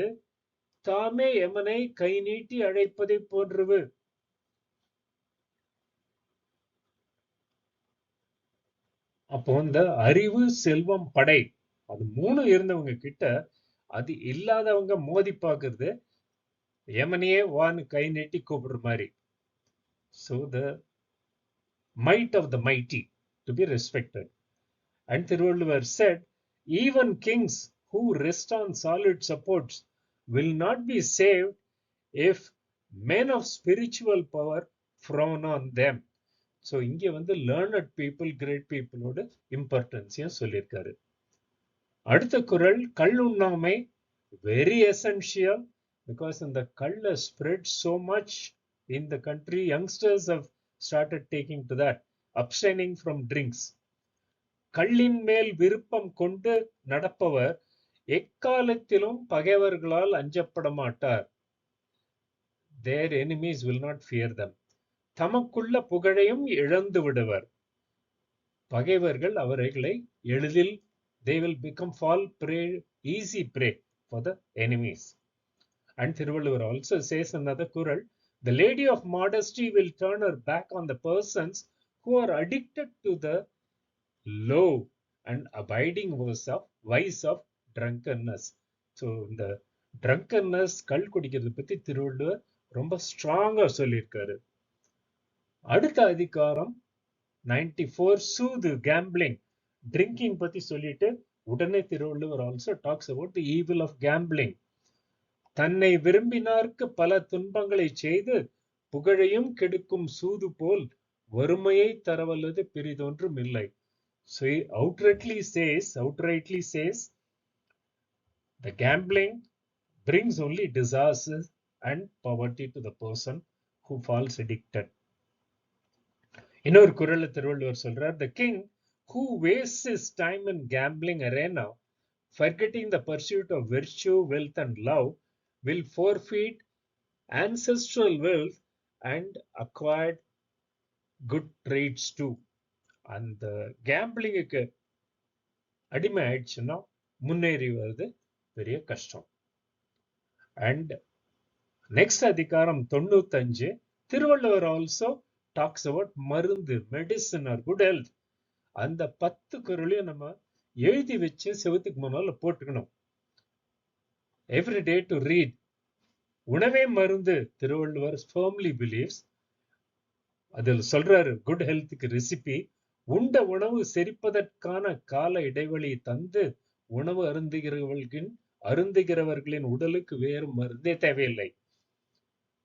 தாமே எமனை கை நீட்டி அழைப்பதை போன்றது. அப்போ இந்த அறிவு, செல்வம், படை அது 3 இருந்தவங்க கிட்ட அது இல்லாதவங்க மோதி பார்க்கிறது எமனையே வான்னு கை நீட்டி கூப்பிடுற மாதிரி. So the might of the mighty to be respected. And Thiruvallur said, even kings who rest on solid supports will not be saved if men of spiritual power frown on them. So இங்க வந்து learned people, great people ஓட இம்பார்ட்டன்ஸையும் சொல்லியிருக்காரு. அடுத்த குறள், கல் உண்ணாமை, very essential, because in the kall has spread so much in the country, youngsters have started taking to that, abstaining from drinks. கள்ளின் மேல் விருப்பம் கொண்டு நடப்பவர் எக்காலத்திலும் பகைவர்களால் அஞ்சப்பட மாட்டார். Their enemies will not fear them. தமக்குள்ள புகழையும் இழந்து விடுவர். பகைவர்கள் அவர்களை எளிதில், they will become fall prey, easy prey for the enemies. And Thiruvallur also says another kural, the lady of modesty will turn her back on the persons who are addicted to the low and abiding vice of drunkenness. So இந்த drunkenness, கள் குடிக்கிறது பத்தி திருவள்ளுவர் ரொம்ப ஸ்ட்ராங்கா சொல்லியிருக்காரு. அடுத்த அதிகாரம் 94, சூது, gambling, drinking பத்தி சொல்லிட்டு உடனே Thiruvalluvar also talks about the evil of gambling. தன்னை விரும்பினார்க்கு பல துன்பங்களை செய்து புகழையும் கெடுக்கும் சூது போல் வறுமையை தரவல்லது பிரிதொன்றும் இல்லை. So he outrightly says the gambling brings only disaster and poverty to the person who falls addicted. இன்னொரு குறள்ல திருவள்ளுவர் சொல்றார், the king who wastes his time in gambling arena, forgetting the pursuit of virtue, wealth and love, will forfeit ancestral wealth and acquired good traits too. அந்த கேம்பிளிங்குக்கு அடிமை ஆயிடுச்சுன்னா முன்னேறி வருது பெரிய கஷ்டம். And next அதிகாரம் 95, திருவள்ளுவர் ஆல்சோ டாக்ஸ் அபவுட் மருந்து, medicine are good health. அந்த 10 குறளையும் நம்ம எழுதி வச்சு செவத்துக்கு முன்னால போட்டுக்கணும். Every day to read. உணவே மருந்து, திருவள்ளுவர் firmly believes. அதில் சொல்றாரு குட் ஹெல்த்துக்கு ரெசிபி, உண்ட உணவு செரிப்பதற்கான கால இடைவெளி தந்து உணவு அருந்துகிறவர்களின் உடலுக்கு வேறு மருந்தே தேவையில்லை.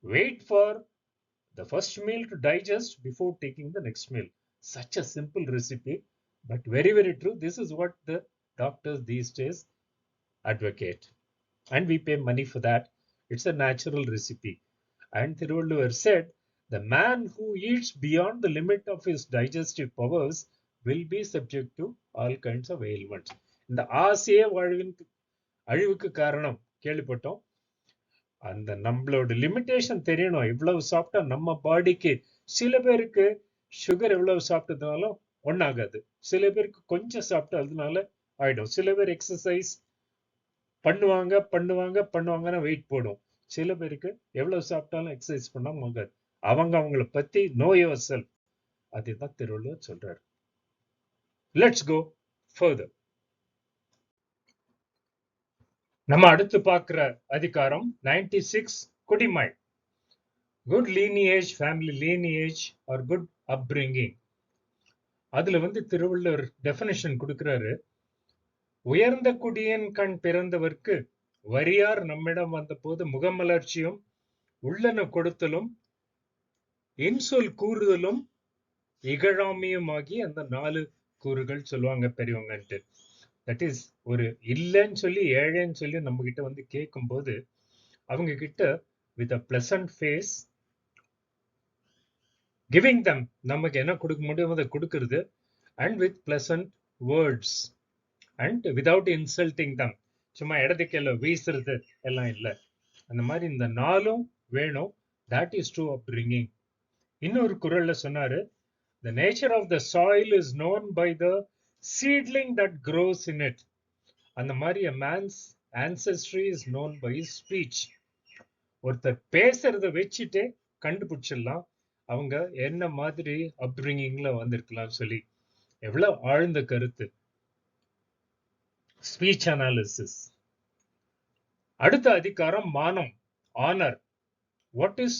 Wait for the first meal to digest before taking the next meal. Such a simple recipe, but very, very true. This is what the doctors these days advocate. And we pay money for that. It's a natural recipe. And Thiruvallur said, the man who eats beyond the limit of his digestive powers will be subject to all kinds of ailments. இந்த ஆசையே அழிவுக்கு காரணம் கேள்விப்பட்டோம். அந்த நம்மளோட limitation தெரியணும். இவ்வளவு சாப்பிட்டா நம்ம பாடிக்கு, சில பேருக்கு சுகர் எவ்வளவு சாப்பிட்டதுனாலும் ஒண்ணாகாது, சில பேருக்கு கொஞ்சம் சாப்பிட்டு அதனால ஆயிடும். சில பேர் எக்ஸசைஸ் பண்ணுவாங்கன்னா வெயிட் போடும். சில பேருக்கு எவ்வளவு சாப்பிட்டாலும் எக்ஸசைஸ் பண்ணாம ஆகாது. அவங்கள பத்தி நோ யுவர் செல்ஃப். அதுதான் திருவள்ளுவர் சொல்றாரு. Let's go further. நம்ம அடுத்து பார்க்கிற அதிகாரம் 96, குடிமை. Good lineage, family lineage or good upbringing. அதுல திருவள்ளுவர் டெஃபினிஷன் கொடுக்கிறாரு. உயர்ந்த குடியின் கண் பிறந்தவர்க்கு வரியார் நம்மிடம் வந்த போது முகமலர்ச்சியும் உள்ளன கொடுத்தலும் இன்சொல் கூறுதலும் இகழாமையும் ஆகி அந்த 4 கூறுகள் சொல்லுவாங்க பெரியவங்கன்ட்டு. தட் இஸ், ஒரு இல்லைன்னு சொல்லி ஏழைன்னு சொல்லி நம்ம கிட்ட கேட்கும் போது அவங்க கிட்ட with a pleasant face giving them, நமக்கு என்ன கொடுக்க முடியும் அதை கொடுக்கிறது, and with pleasant words and without insulting them. சும்மா இடத்துக்கு வீசுறது எல்லாம் இல்லை. அந்த மாதிரி இந்த 4ம் வேணும். That is true upbringing. இன்னொரு குறள்ல சொன்னாரு, the nature of the soil is known by the seedling that grows in it. அந்த மாதிரி a man's ancestry is known by his speech. ஒருத்தர் பேசுறத வச்சுட்டு கண்டுபிடிச்சிடலாம் அவங்க என்ன மாதிரி அப்ரிங்கிங்ல வந்திருக்கலாம் சொல்லி. எவ்வளவு ஆழ்ந்த கருத்து. Speech analysis. அடுத்த அதிகாரம் மானம், honour. What is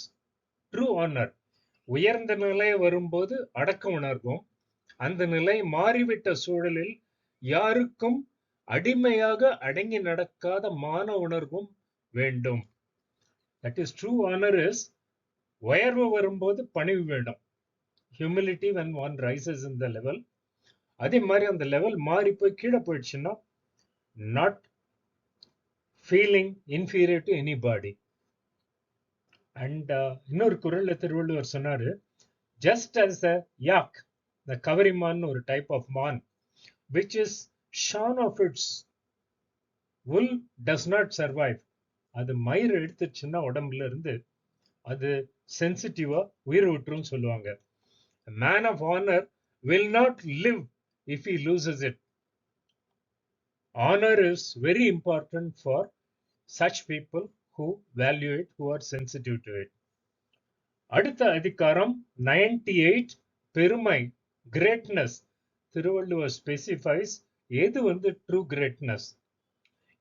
true honour? உயர்ந்த நிலை வரும்போது அடக்க உணர்வும், அந்த நிலை மாறிவிட்ட சூழலில் யாருக்கும் அடிமையாக அடங்கி நடக்காத மான உணர்வும் வேண்டும். That is true honour is, உயர்வு வரும்போது பணிவு வேண்டும். Humility when one rises in the level. அதே மாதிரி அந்த லெவல் மாறி போய் கீழே போயிடுச்சுன்னா not feeling inferior to anybody. And இன்னொரு குறள்ல திருவள்ளுவர் சொன்னாரு, just as a yak, the கவரிமான் ஒரு டைப் ஆஃப் மான், which is shorn of its wool does not survive. அது மயிர் எடுத்துச்சுன்னா உடம்புல இருந்து அது சென்சிட்டிவா உயிர் விட்டுரும் சொல்லுவாங்க. A man of honor will not live if he loses it. Honor is very important for such people who value it, who are sensitive to it. அடுத்த அதிகாரம் 98, பெருமை, கிரேட்னஸ். திருவள்ளுவர் ஸ்பெசிஃபைஸ் எது ட்ரூ கிரேட்னஸ்.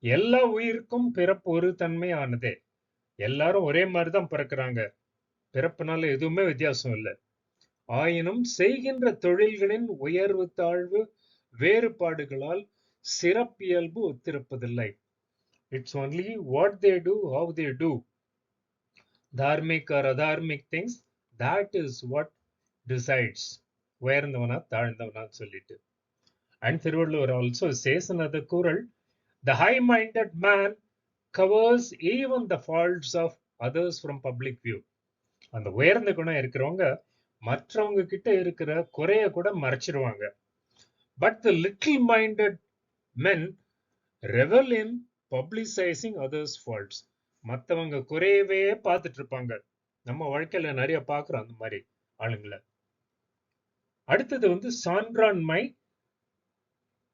எல்லா உயிருக்கும் பிறப்பு ஒரு தன்மை ஆனதே. எல்லாரும் ஒரே மாதிரி தான் பிறக்கிறாங்க, பிறப்புனால எதுவுமே வித்தியாசம் இல்லை. ஆயினும் செய்கின்ற தொழில்களின் உயர்வு தாழ்வு வேறுபாடுகளால் சிறப்பியல்பு ஒத்திருப்பதில்லை. It's only what they do, how they do. Dharmic or adharmic things, that is what decides உயர்ந்தவனா தாழ்ந்தவனா சொல்லிட்டு. And Thiruvalluvar also says another kural, the high-minded man covers even the faults of others from public view. அந்த உயர்ந்த குணம் இருக்கிறவங்க மற்றவங்க கிட்ட இருக்கிற குறைய கூட மறைச்சிருவாங்க. But the little-minded men revel in publicizing others' faults. மற்றவங்க குறையவே பார்த்துட்டு இருப்பாங்க. நம்ம வாழ்க்கையில நிறைய பார்க்கிறோம் அந்த மாதிரி ஆளுங்களை. அடுத்தது சான்றாண்மை,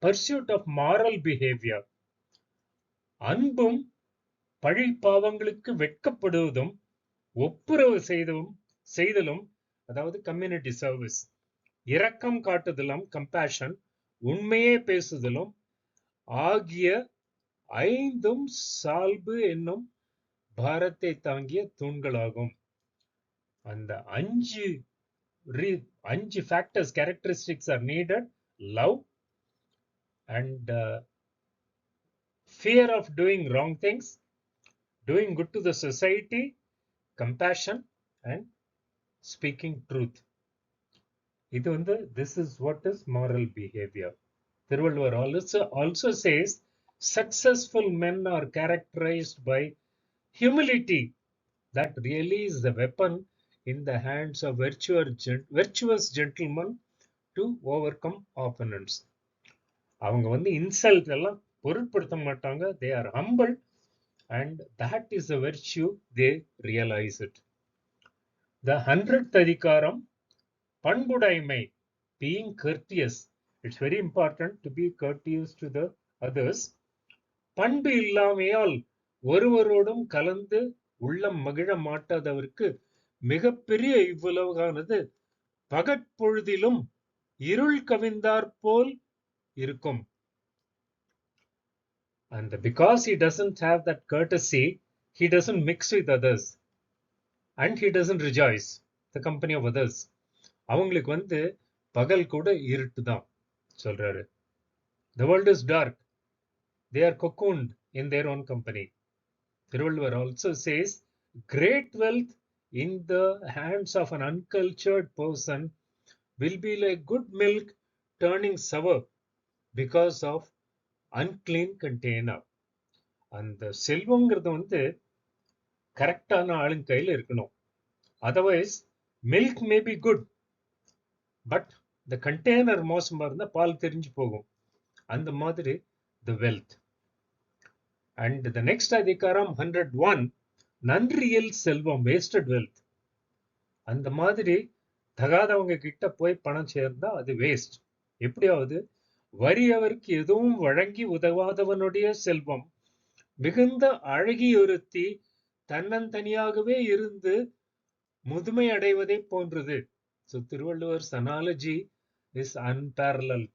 pursuit of moral behavior. அன்பும் பழி பாவங்களுக்கு வெட்கப்படுவதும் ஒப்புரவு செய்தலும், அதாவது கம்யூனிட்டி சர்வீஸ், இரக்கம் காட்டுதலும் கம்பேஷன், உண்மையே பேசுதலும் ஆகிய 5ம் சால்பு என்னும் பாரத்தை தாங்கிய தூண்களாகும். அந்த 5 factors, characteristics R needed. Love and fear of doing wrong things, doing good to the society, compassion and speaking truth. இது this is what is moral behavior. Thiruvallur also says successful men are characterized by humility. That really is the weapon in the hands of virtuous gentlemen to overcome opponents. அவங்க வந்து insult எல்லாம் பொருட்படுத்த மாட்டாங்க. They are humble and that is a virtue they realize it. The 100th adhikaram, பண்புடைமை, being courteous. It's very important to be courteous to the others. பண்பு இல்லாமையால் ஒருவரோடும் கலந்து உள்ளம் மகிழ மாட்டாதவருக்கு மிகப்பெரிய இவ்வுலகானது பகற்பொழுதிலும் இருள் கவிந்தாற்போல் இருக்கும். And because he doesn't have that courtesy, he doesn't mix with others and he doesn't rejoice the company of others. அவங்களுக்கு வந்து பகல் கூட இருட்டு தான் சொல்றாரு. The world is dark. They are cocooned in their own company. Thiruvallur also says, great wealth in the hands of an uncultured person will be like good milk turning sour because of unclean container. அந்த செல்வங்கிறது வந்து கரெக்டான ஆளுங்க கையில் இருக்கணும். Otherwise milk may be good, but the container மோசமா இருந்தா பால் தெரிஞ்சு போகும். அந்த மாதிரி the wealth. And the next அதிகாரம் 101, நன்றியல் செல்வம், வேஸ்டட் வெல்த். அந்த மாதிரி தகாதவங்க கிட்ட போய் பணம் சேர்ந்தா அது வேஸ்ட். எப்படியாவது வறியவருக்கு எதுவும் வழங்கி உதவாதவனுடைய செல்வம் மிகுந்த அழகியொருத்தி தன்னந்தனியாகவே இருந்து முதுமை அடைவதை போன்றது. So Thiruvalluvar's analogy is unparalleled.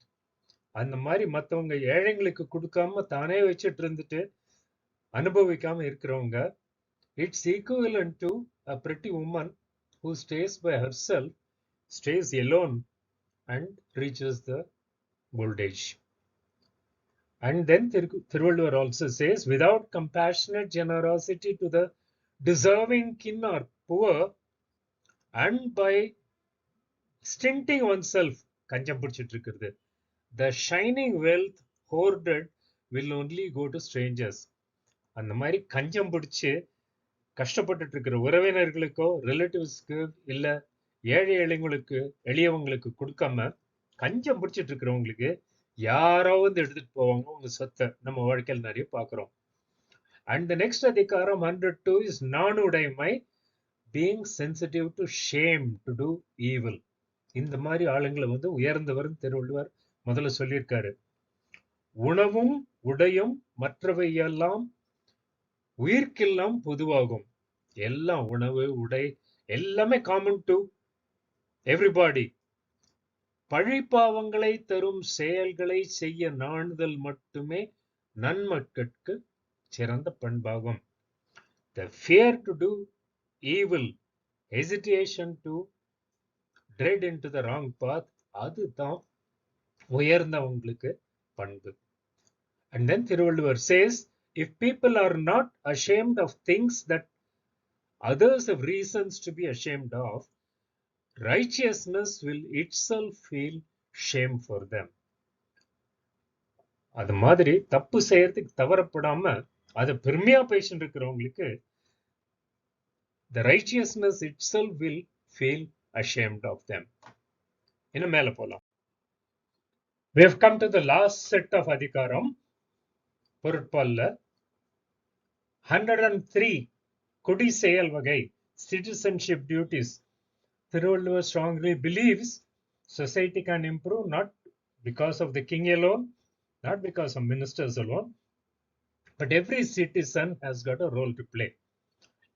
அந்த மாதிரி மற்றவங்க ஏழைங்களுக்கு கொடுக்காம தானே வச்சுட்டு இருந்துட்டு அனுபவிக்காம இருக்கிறவங்க, it's equivalent to a pretty woman who stays by herself, stays alone and reaches the old age. And then Thiruvallur also says, without compassionate generosity to the deserving kin or poor, and by stinting oneself, kanjam pidichittu irukkuradhu, the shining wealth hoarded will only go to strangers. அந்த மாதிரி கஞ்சம் பிடிச்சு கஷ்டப்பட்டு இருக்கிற உறவினர்களுக்கோ ரிலேட்டிவ்ஸ்க்கு இல்ல ஏழை எளியவங்களுக்கு கொடுக்காம கஞ்சம் பிடிச்சிட்டு இருக்கிறவங்களுக்கு யாராவது எடுத்துட்டு போவாங்க உங்க சொத்தை. நம்ம வாழ்க்கையில் நிறைய பார்க்கிறோம். அண்ட் த நெக்ஸ்ட் அதிகாரம் 102 இஸ் நாணுடைமை, being sensitive to shame to do evil. இந்த மாதிரி ஆளுங்களை வந்து உயர்ந்தவரும் திருவள்ளுவர் முதல்ல சொல்லியிருக்காரு. உணவும் உடையும் மற்றவையெல்லாம் உயிர்க்கெல்லாம் பொதுவாகும். எல்லாம் உணவு உடை எல்லாமே காமன் டு எவ்ரிபாடி. பழிப்பாவங்களை தரும் செயல்களை செய்ய நாணுதல் மட்டுமே நன்மக்கட்கு சிறந்த பண்பாகும். The fear to do evil, hesitation to tread into the wrong path, அதுதான் உயர்ந்தவங்களுக்கு பண்பு. And then Thiruvallur says, if people are not ashamed of things that others have reasons to be ashamed of, righteousness will itself feel shame for them. அது மாதிரி தப்பு செய்யறதுக்கு தவறப்படாம அதை பெருமையா பேசிட்டு இருக்கிறவங்களுக்கு the righteousness itself will feel ashamed of them. இன்னும் மேல போலாம். We have come to the last set of adhikaram. பொருட்பால்ல 103 குடி செயல் வகை, citizenship duties. Thiruvallur strongly believes society can improve not because of the king alone, not because of ministers alone, but every citizen has got a role to play.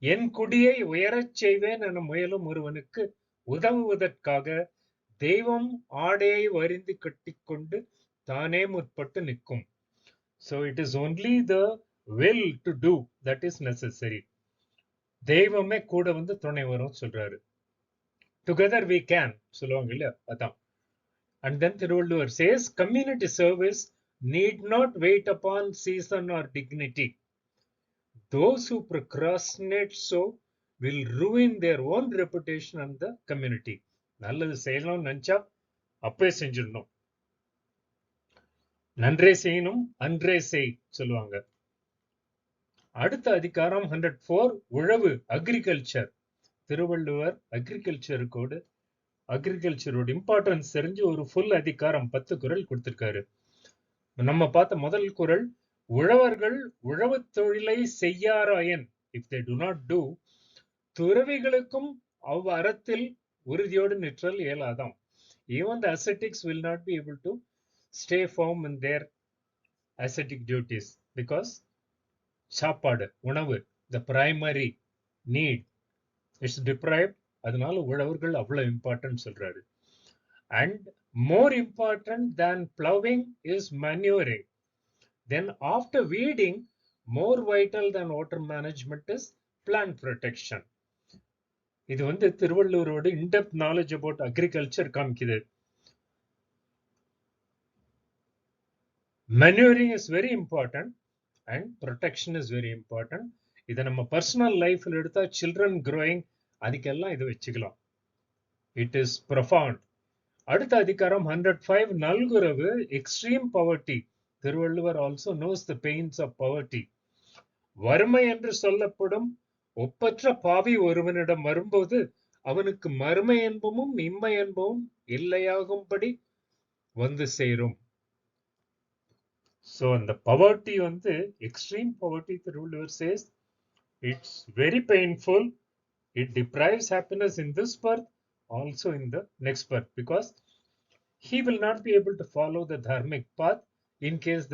என் குடியை உயரச் செய்வேன் என முயலும் ஒருவனுக்கு உதவுவதற்காக தெய்வம் ஆடையை வரிந்து கட்டிக்கொண்டு தானே முற்பட்டு நிற்கும். So it is only the will to do that is necessary. தெய்வமே கூட வந்து துணை வரும் சொல்றாரு. Together we can சொல்லுவாங்க இல்லையா, அதான். And then Thiruvallur says, community service need not wait upon season or dignity. Those who procrastinate so will ruin their own reputation and the community. நல்லது செய்யணும்னு நினைச்சா அப்பவே செஞ்சிடணும். நன்றே செய்யணும் அன்றே செய் சொல்லுவாங்க. அடுத்த அதிகாரம் 104 உழவு, அக்ரிகல்ச்சர். திருவள்ளுவர் அக்ரிகல்ச்சரோட இம்பார்ட்டன்ஸ் தெரிஞ்சு ஒரு ஃபுல் அதிகாரம் 10 குறள் கொடுத்திருக்காரு. நம்ம பார்த்த முதல் குறள், உழவர்கள் உழவுத் தொழிலை செய்யாராயின், if they do not do, துறவிகளுக்கும் அவ்வறத்தில் உறுதியோடு நிற்றல் இயலாதாம். Even the ascetics will not be able to stay firm in their ascetic duties because சாப்பாடு, உணவு, the primary need is deprived. அதனால உழவர்கள் அவ்வளவு இம்பார்ட்டன்ட் சொல்றாரு. And more important than plowing is manuring. Then after weeding, more vital than water management is plant protection. இது வந்து திருவள்ளுவரோட in-depth knowledge about agriculture காமிக்குது. Manuring is very important and protection is very important. இதை நம்ம personal லைஃப்ல எடுத்தா children growing, அதுக்கெல்லாம் இது வச்சுக்கலாம். It is profound. அடுத்த அதிகாரம் 105, நல்குரவு, extreme poverty. Thiruvalluvar also knows the pains of poverty. வறுமை என்று சொல்லப்படும் ஒப்பற்ற பாவி ஒருவனிடம் வரும்போது அவனுக்கு மறுமை என்பமும் இம்மை என்பமும் இல்லையாகும்படி வந்து சேரும். So அந்த poverty வந்து extreme poverty, Thiruvalluvar says it's very painful. It deprives happiness in this birth, also in the next birth, because he will not be able to follow the dharmic path in case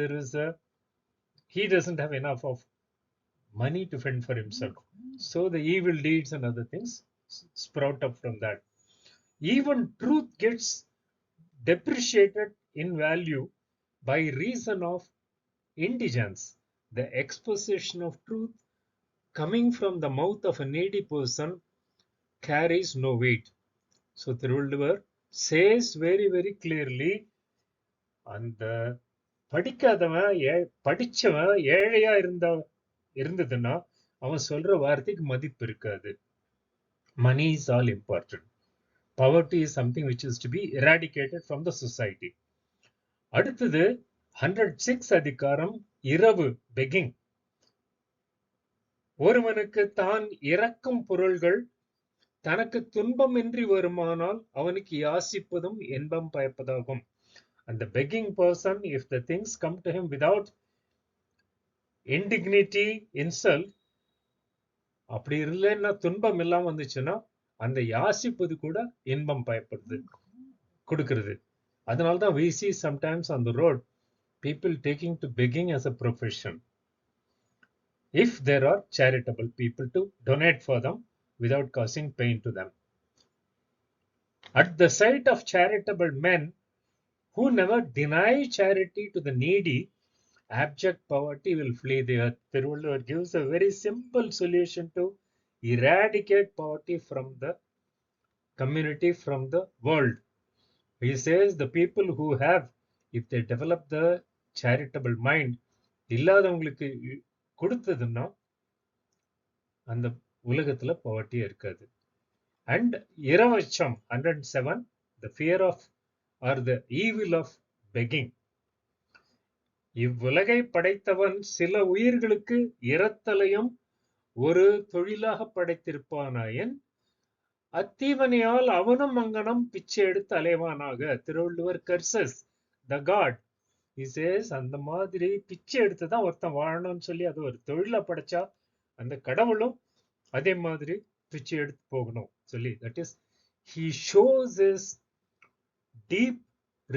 he doesn't have enough of money to fend for himself. So the evil deeds and other things sprout up from that. Even truth gets depreciated in value by reason of indigence. The exposition of truth coming from the mouth of a needy person carries no weight. So Thiruvallur says very, very clearly, அந்த படிக்காதவன் படிச்சவன் ஏழையா இருந்ததுன்னா அவன் சொல்ற வார்த்தைக்கு மதிப்பு இருக்காது. Money is all important. Poverty is something which is to be eradicated from the society. அடுத்தது 106 அதிகாரம், இரவு, begging. ஒருவனுக்கு தான் இறக்கும் பொருள்கள் தனக்கு துன்பமின்றி வருமானால் அவனுக்கு யாசிப்பதும் இன்பம் பயப்பதாகும். And the begging person, if the things come to him without indignity, insult, அப்படி இல்லைன்னா துன்பம் இல்லாம வந்துச்சுன்னா அந்த யாசிப்பது கூட இன்பம் பயப்படுது கொடுக்கிறது. அதனால்தான் we see sometimes on the road people taking to begging as a profession. If there are charitable people to donate for them without causing pain to them. At the sight of charitable men who never deny charity to the needy, abject poverty will flee the earth. Thiruvallur gives a very simple solution to eradicate poverty from the community, from the world. He says the people who have, if they develop the charitable mind, இல்லாதவங்களுக்கு கொடுத்ததுன்னா அந்த உலகத்துல poverty இருக்காது. And இரவச்சம் 107, the fear of or the evil of begging. இவ்வுலகை படைத்தவன் சில உயிர்களுக்கு இரத்தலையும் ஒரு தொழிலாக படைத்திருப்பானாயின் அத்தீவனையால் அவனும் அங்கனம் பிச்சை எடுத்து அலைவானாக. Thiruvalluvar curses the god. He says அந்த மாதிரி பிச்சை எடுத்துதான் ஒருத்தன் வாழணும்னு சொல்லி அது ஒரு தொழிலா படைச்சா அந்த கடவுளும் அதே மாதிரி பிச்சை எடுத்து போகணும் சொல்லி, that is he shows his deep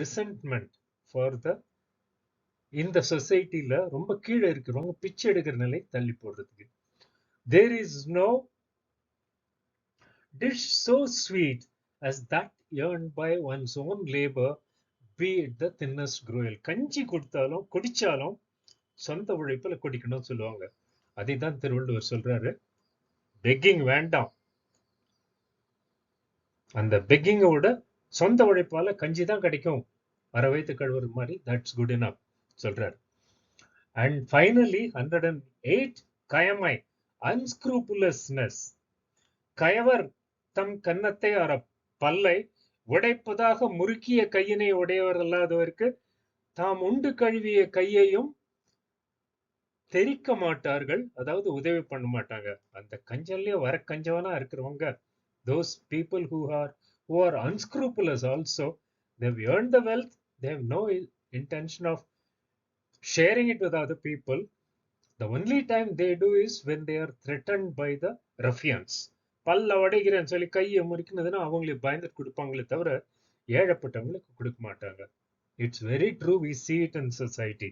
resentment for the இந்த சொசைட்டில ரொம்ப கீழே இருக்கிறவங்க பிச்சை எடுக்கிற நிலை தள்ளி போடுறதுக்கு. There is no dish so sweet as that earned by one's own labor, be it the thinnest gruel. கஞ்சி கொடுத்தாலும் குடிச்சாலும் சொந்த உழைப்புல குடிக்கணும்னு சொல்லுவாங்க. அதைதான் திருவள்ளுவர் சொல்றாரு, பெக்கிங் வேண்டாம், அந்த பெக்கிங்கோட சொந்த உழைப்பால கஞ்சி தான் கிடைக்கும், அரை வயிற்று கழுவுற மாதிரி, தட்ஸ் குட் எனப் சொல்றாரு. And finally 108, கயமை, unscrupulousness. கயவர் தம் கன்னத்தை அற பல்லை உடைப்பதாக முறுக்கிய கையினை உடையவர் அல்லாதவருக்கு தாம் உண்டு கழுவிய கையையும் தெரிக்க மாட்டார்கள், அதாவது உதவி பண்ண மாட்டாங்க. அந்த கஞ்சல்லே வர கஞ்சவனா இருக்கிறவங்க, those people who are unscrupulous also, they've earned the wealth, they have no intention of sharing it with other people. The only time they do is when they are threatened by the ruffians. பல்ல உடைக்கிறேன்னு சொல்லி கையை முறிக்கினதுன்னா அவங்களுக்கு பயந்து கொடுப்பாங்களே தவிர ஏழப்பட்டவங்களுக்கு கொடுக்க மாட்டாங்க. It's very true, we see it in society.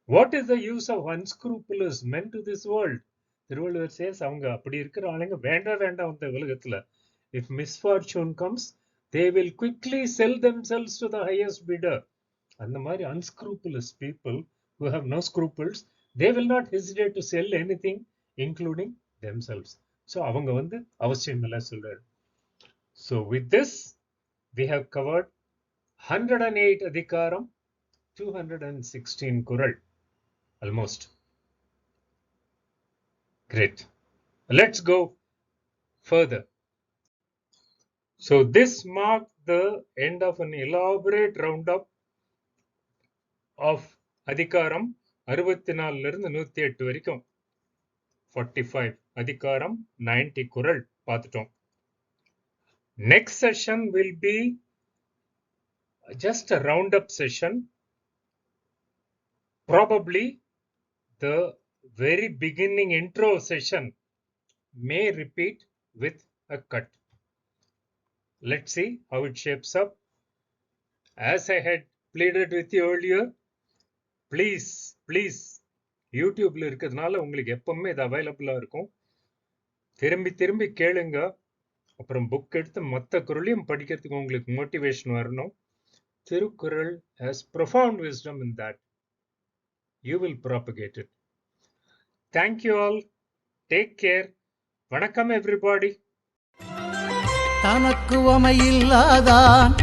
What is the use of unscrupulous men to this world? Thiruvalluvar says அவங்க அப்படி இருக்கிற ஆளுங்க வேண்டாம் இந்த உலகத்துல. If misfortune comes, they will quickly sell themselves to the highest bidder. அந்த மாதிரி unscrupulous people who have no scruples, they will not hesitate to sell anything, including themselves. So அவங்க அவசியம் இல்லை சொல்றாரு. So with this, we have covered 108 Adhikaram, 216 Kural, almost. Great. Let's go further. So this marked the end of an elaborate roundup of Adhikaram 64 இருந்து 108 வரைக்கும் 45 Adhikaram 90 Kural பார்த்துட்டோம். Next session will be just a roundup session. Probably the very beginning intro session may repeat with a cut. Let's see how it shapes up. As I had pleaded with you earlier, please யூடியூப்ல இருக்கிறதுனால உங்களுக்கு எப்பவுமே இது அவைலபிளா இருக்கும். திரும்பி கேளுங்க. அப்புறம் புக் எடுத்து மற்ற குறளையும் படிக்கிறதுக்கு உங்களுக்கு மோட்டிவேஷன் வரணும். Thirukkural has profound wisdom in that. You will propagate it. Thank you all. Take care. வணக்கம் everybody. தனக்குவமையில்லாதான்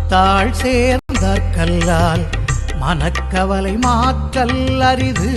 தாழ் சேர்ந்த கல்லால் மனக்கவலை மாற்றல் அரிது.